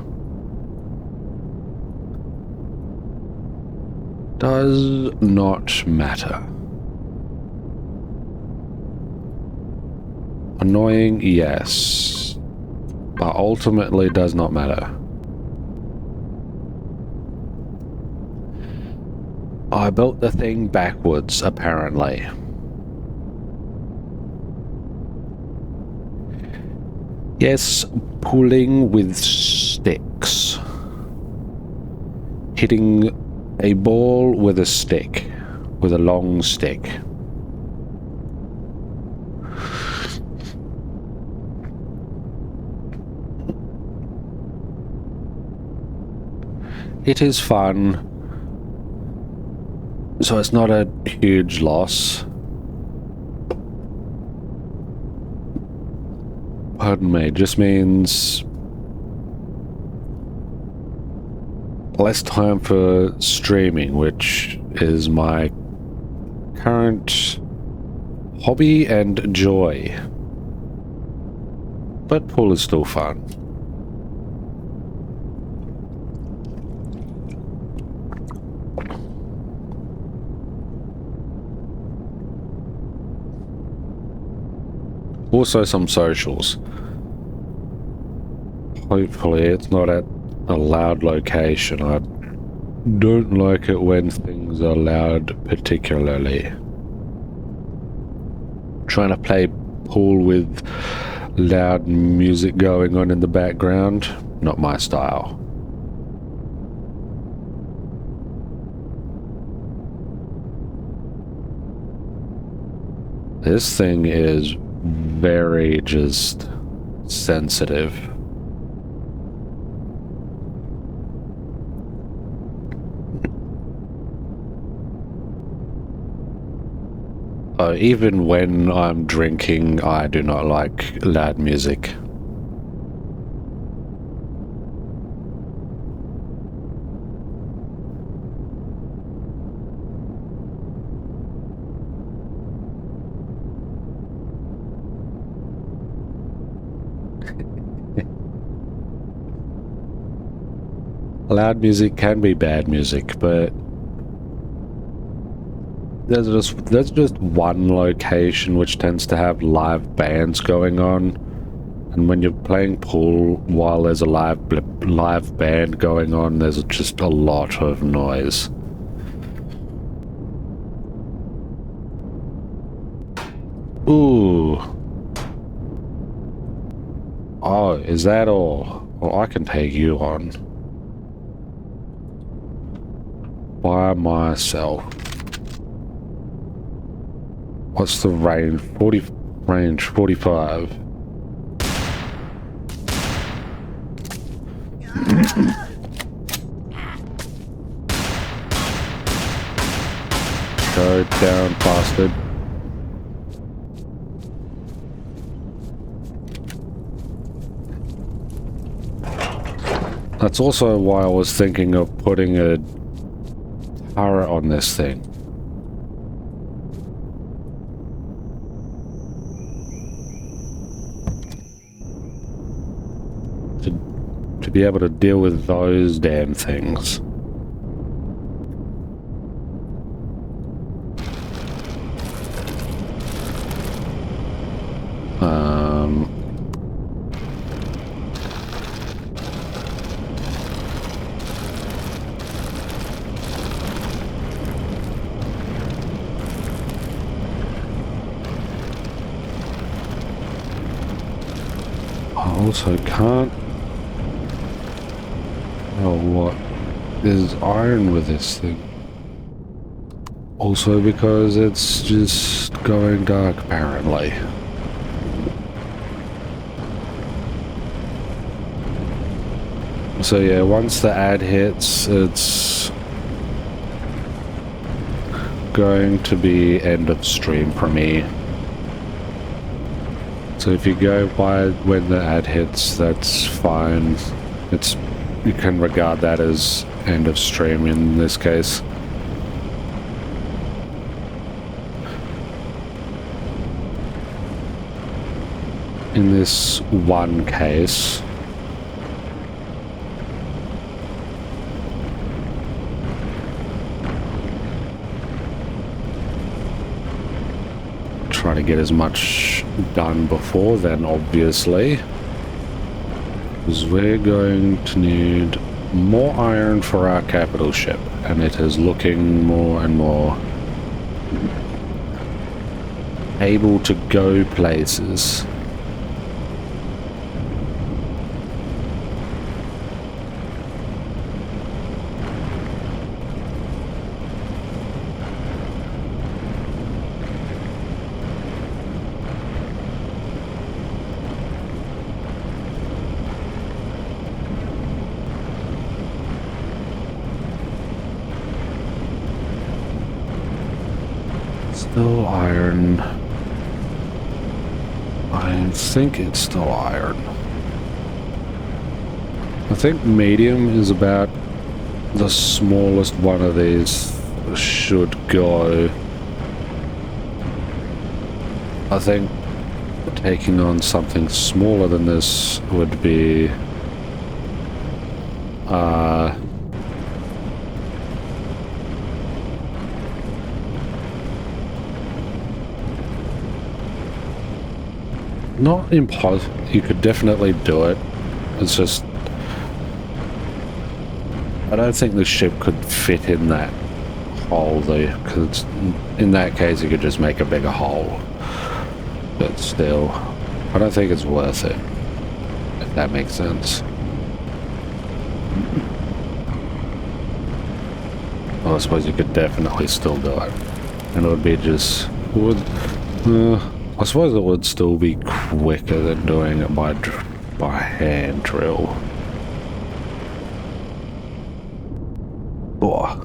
Does not matter. Annoying, yes. But ultimately does not matter. I built the thing backwards, apparently. Yes, pulling with sticks. Hitting a ball with a stick. With a long stick. It is fun. So it's not a huge loss. Pardon me, it just means less time for streaming, which is my current hobby and joy. But pool is still fun. Also some socials. Hopefully it's not at a loud location. I don't like it when things are loud particularly. Trying to play pool with loud music going on in the background, not my style. This thing is very just sensitive. Even when I'm drinking, I do not like loud music. Loud music can be bad music, but there's just one location which tends to have live bands going on, and when you're playing pool while there's a live band going on, there's just a lot of noise. Ooh. Oh, is that all? Well, I can take you on. By myself. What's the range? 45. Go down, bastard. That's also why I was thinking of putting a turret on this thing. To be able to deal with those damn things. I also can't. Oh, what? There's iron with this thing. Also because it's just going dark, apparently. So yeah, once the ad hits, it's going to be end of stream for me. So if you go by when the ad hits, that's fine. You can regard that as end of stream in this case. In this one case, try to get as much done before then, obviously, because we're going to need more iron for our capital ship, and it is looking more and more able to go places. Still iron. I think it's still iron. I think medium is about the smallest one of these should go. I think taking on something smaller than this would be not impossible. You could definitely do it. It's just I don't think the ship could fit in that hole though, because in that case you could just make a bigger hole. But still, I don't think it's worth it, if that makes sense. Well, I suppose you could definitely still do it, and it would be just I suppose it would still be quicker than doing it by hand drill. Oh.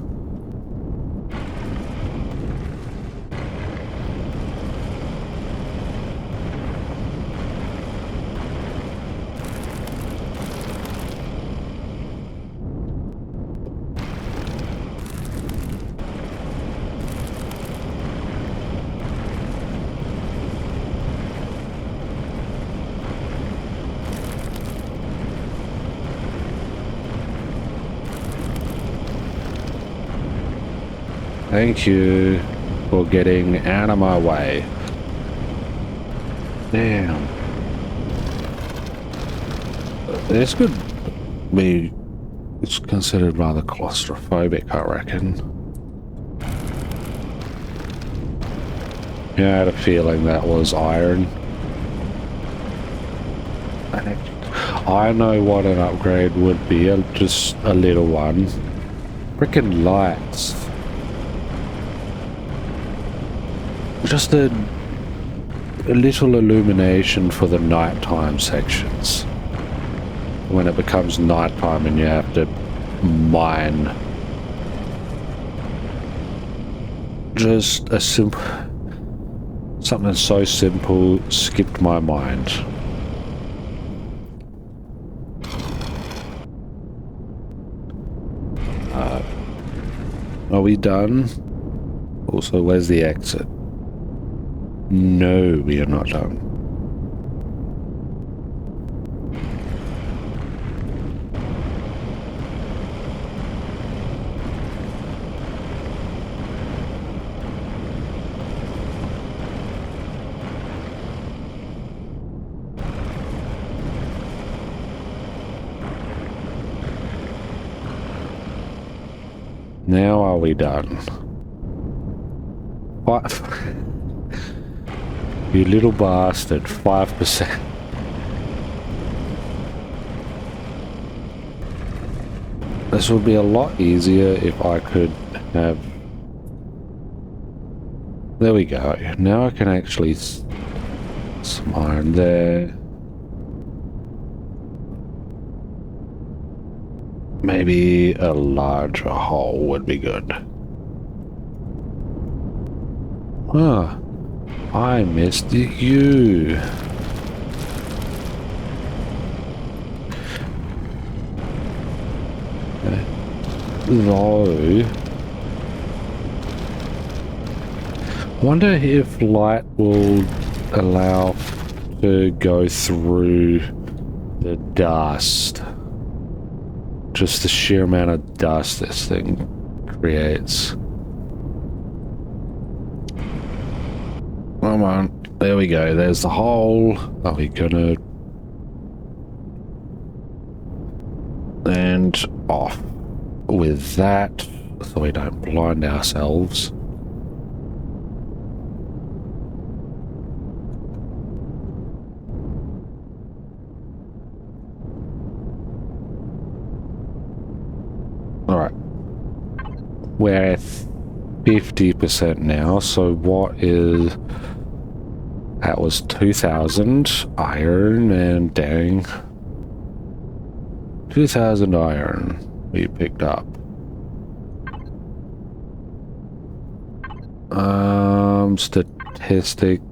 Thank you for getting out of my way. Damn. This could be... It's considered rather claustrophobic, I reckon. Yeah, I had a feeling that was iron. I know what an upgrade would be, just a little one. Frickin' lights. Just a little illumination for the nighttime sections. When it becomes nighttime and you have to mine. Just a simple... Something so simple skipped my mind. Are we done? Also, where's the exit? No, we are not done. Now are we done? What? You little bastard, 5%. This would be a lot easier if I could have... There we go. Now I can actually... Some iron there. Maybe a larger hole would be good. Ah, I missed you. Though, I wonder if light will allow to go through the dust. Just the sheer amount of dust this thing creates. Come on. There we go. There's the hole. Are we gonna... And off with that so we don't blind ourselves. Alright. We're at 50% now, so what is... That was 2,000 iron and dang. 2,000 iron we picked up. Statistics.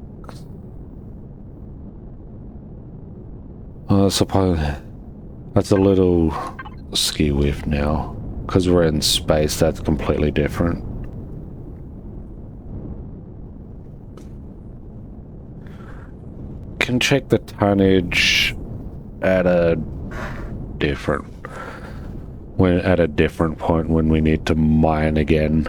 I suppose that's a little skew-whiff now. Because we're in space, that's completely different. Can check the tonnage at a different point when we need to mine again.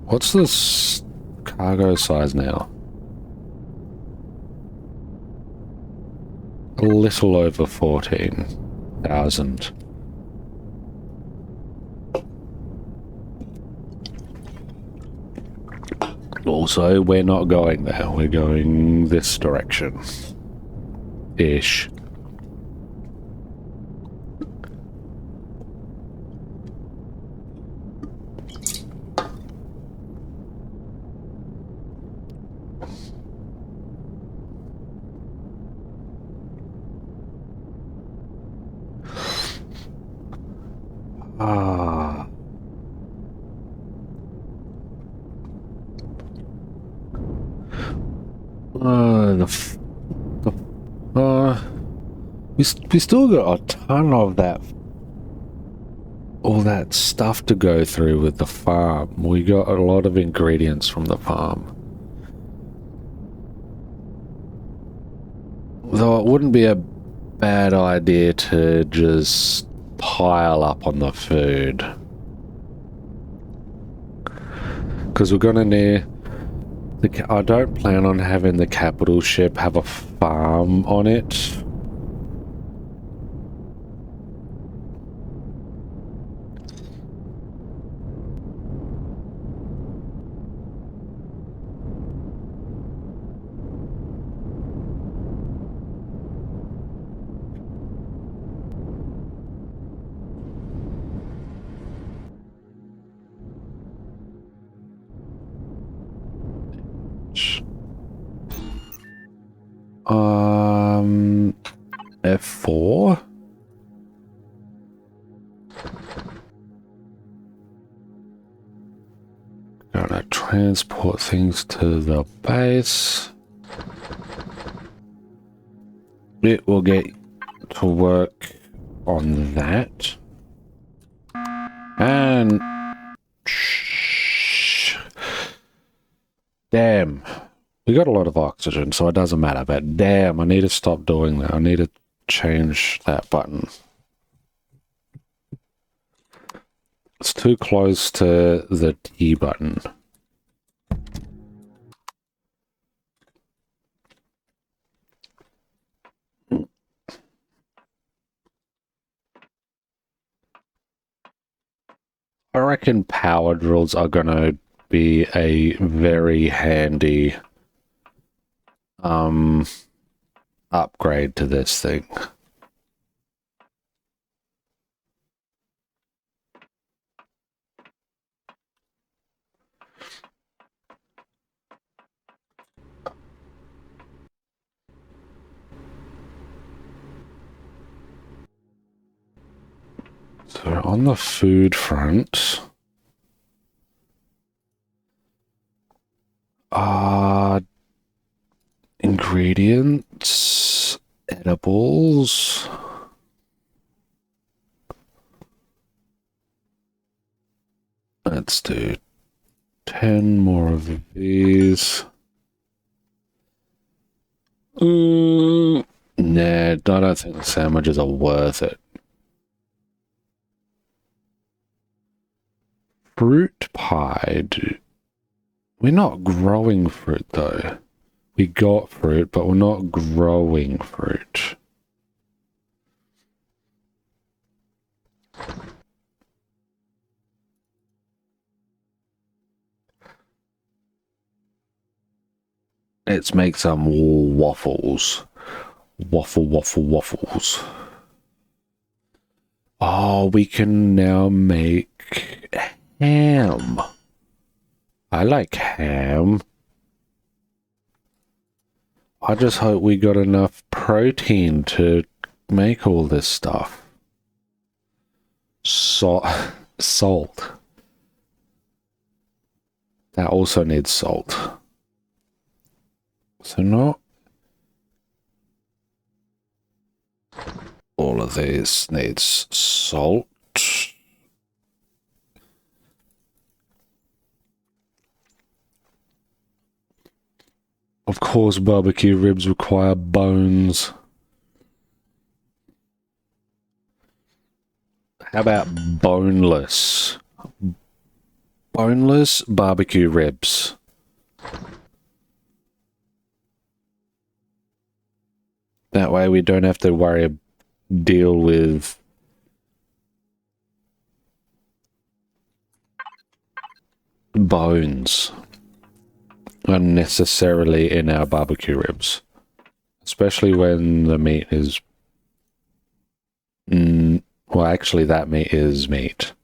What's this cargo size now? A little over 14,000. Also, we're not going there. We're going this direction. Ish. We still got a ton of that, all that stuff to go through with the farm. We got a lot of ingredients from the farm. Though it wouldn't be a bad idea to just pile up on the food. Because we're gonna need... I don't plan on having the capital ship have a farm on it. F4. Gonna transport things to the base. It will get to work on that. And... Damn. We got a lot of oxygen, so it doesn't matter, but damn, I need to stop doing that. I need to change that button. It's too close to the T button. I reckon power drills are gonna be a very handy upgrade to this thing. So on the food front, ingredients, edibles. Let's do 10 more of these. Nah, I don't think the sandwiches are worth it. Fruit pie, dude. We're not growing fruit, though. We got fruit, but we're not growing fruit. Let's make some waffles. Waffles. Oh, we can now make ham. I like ham. I just hope we got enough protein to make all this stuff. Salt. That also needs salt. So not all of these needs salt. Of course, barbecue ribs require bones. How about boneless? Boneless barbecue ribs. That way we don't have to deal with bones unnecessarily in our barbecue ribs. Especially when the meat is... well, actually, that meat is meat.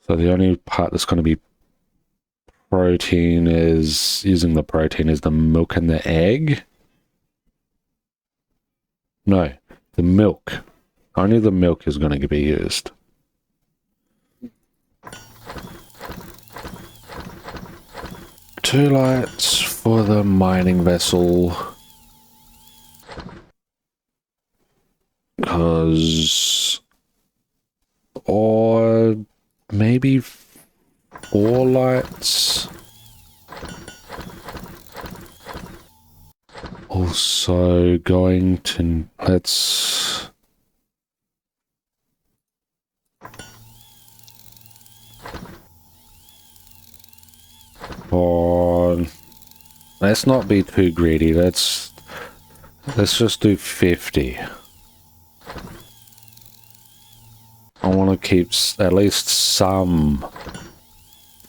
So the only part that's going to be protein is... using the protein is the milk and the egg. No, the milk. Only the milk is going to be used. Two lights for the mining vessel. Because... or maybe 4 lights. Also going to... let's... oh, let's not be too greedy. Let's just do 50. I want to keep at least some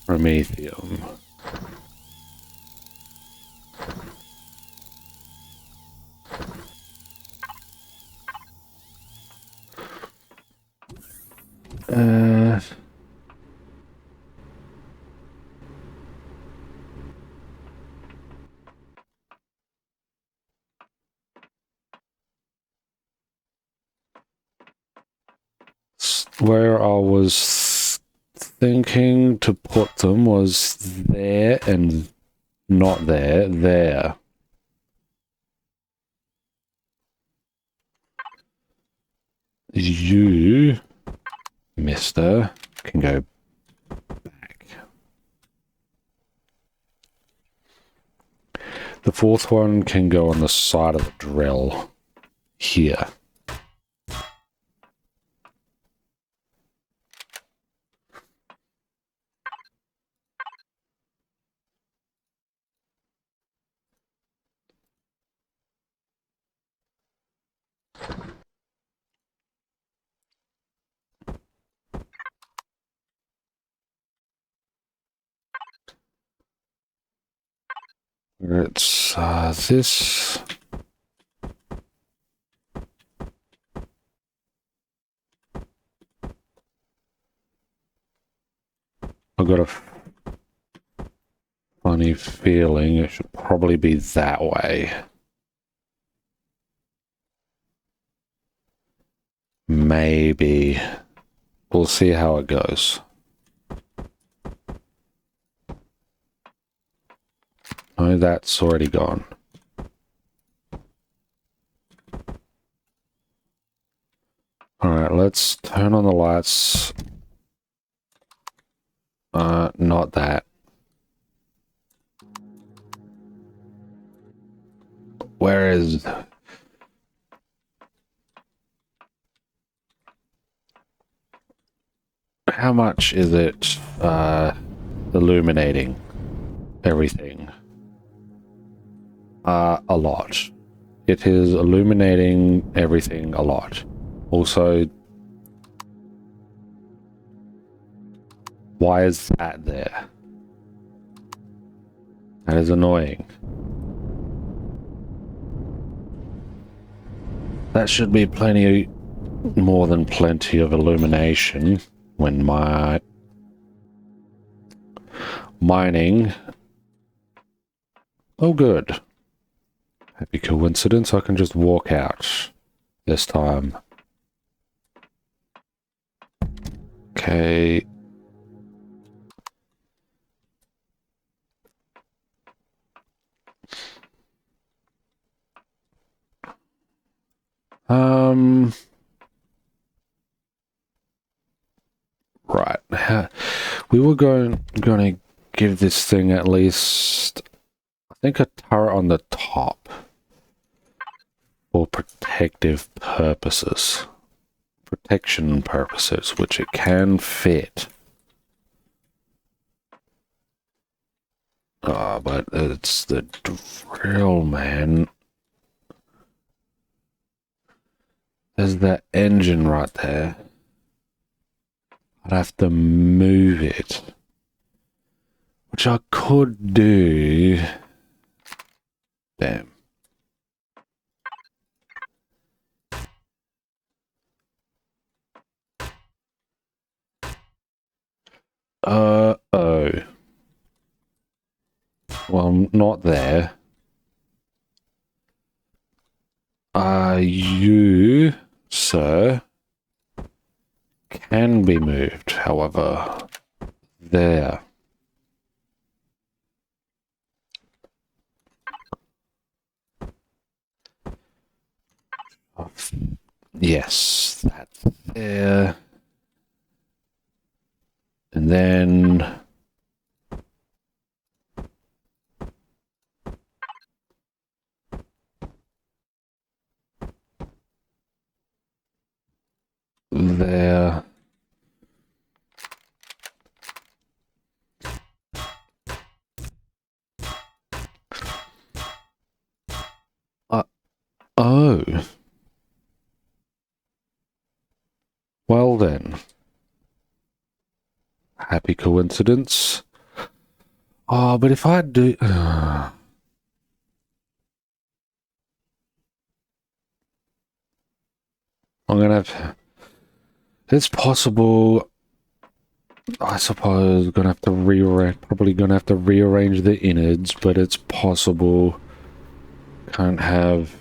promethium. Where I was thinking to put them was there and not there, there. You, mister, can go back. The fourth one can go on the side of the drill here. It's this. I've got a funny feeling it should probably be that way. Maybe. We'll see how it goes. No, that's already gone. Alright, let's turn on the lights. Not that. Where is... How much is it, illuminating everything? A lot. It is illuminating everything a lot. Also, why is that there? That is annoying. That should be plenty, more than plenty of illumination when my mining. Oh, good. Happy coincidence, I can just walk out this time. Okay. Right. We were going to give this thing at least, I think, a turret on the top for protective purposes. Protection purposes, which it can fit. Ah, but it's the drill, man. There's that engine right there. I'd have to move it. Which I could do. Damn. Oh. Well, I'm not there. You, sir, can be moved, however. There. Yes, that's there. And then... there. Oh. Well then. Happy coincidence. Oh, but if I do... I'm gonna have... It's possible... I suppose gonna have to probably gonna have to rearrange the innards, but it's possible can't have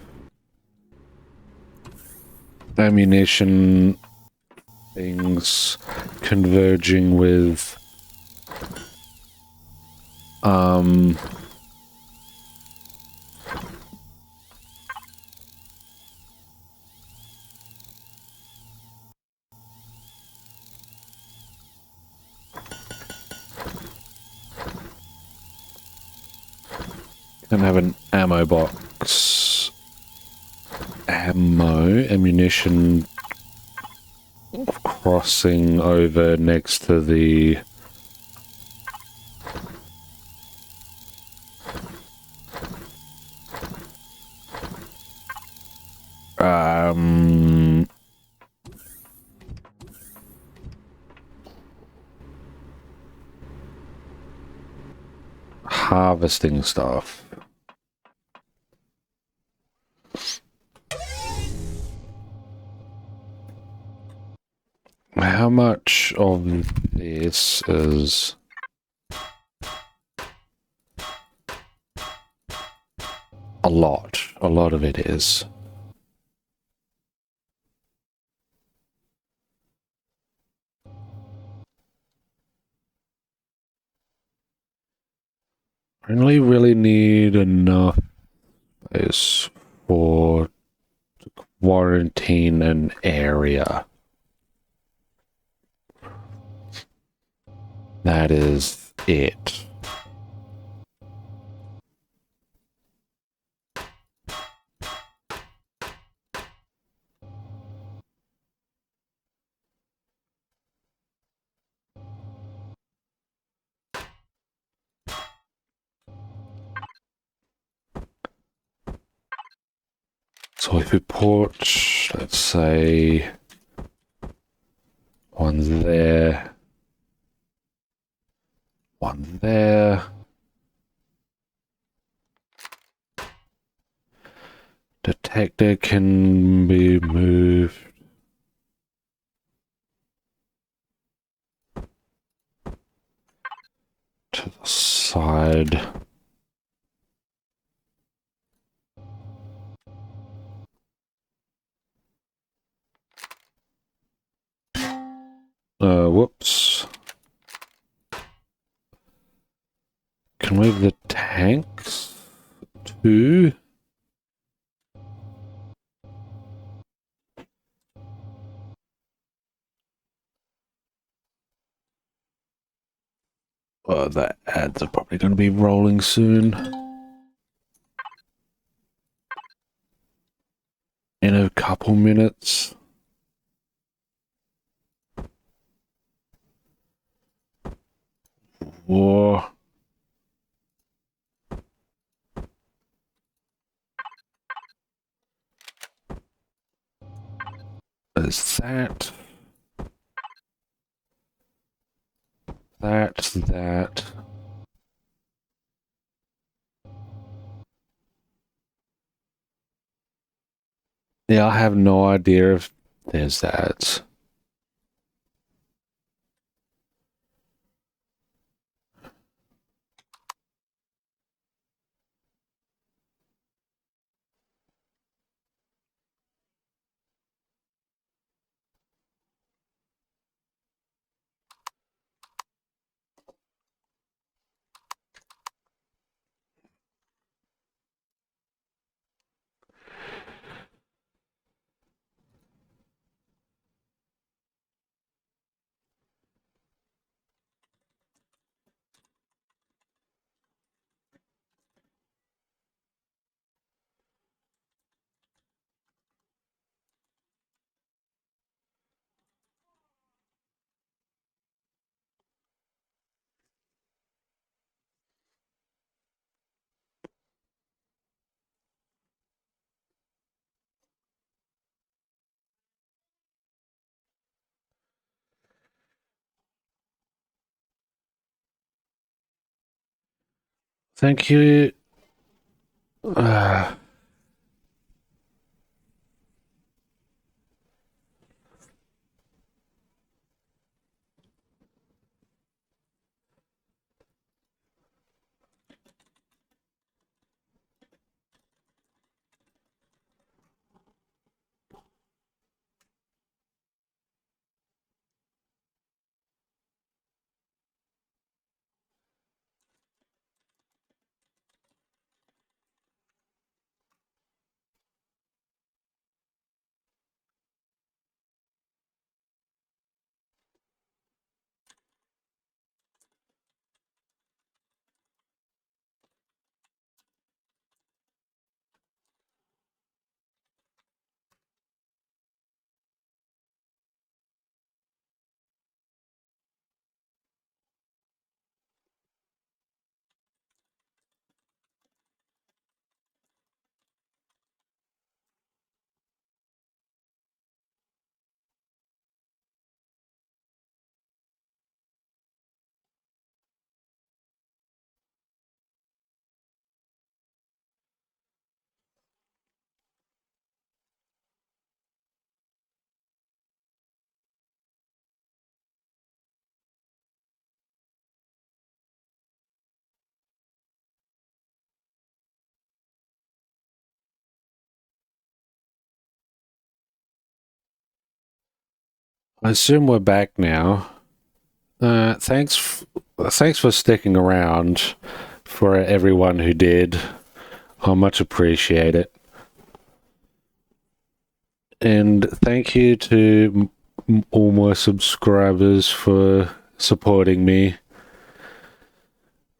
ammunition things converging with can have an ammo box, ammunition crossing over next to the harvesting stuff. How much of this is a lot? A lot of it is. I only really need enough space for quarantine an area. That is it. So if we put, let's say, one there, one there. Detector can be moved to the side. Whoops. Can move the tanks too. The ads are probably going to be rolling soon. In a couple minutes. Whoa. There's that. That. Yeah, I have no idea if there's that. Thank you. I assume we're back now. Thanks for sticking around for everyone who did. I much appreciate it. And thank you to all my subscribers for supporting me.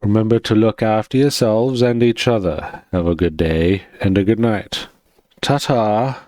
Remember to look after yourselves and each other. Have a good day and a good night. Ta-ta!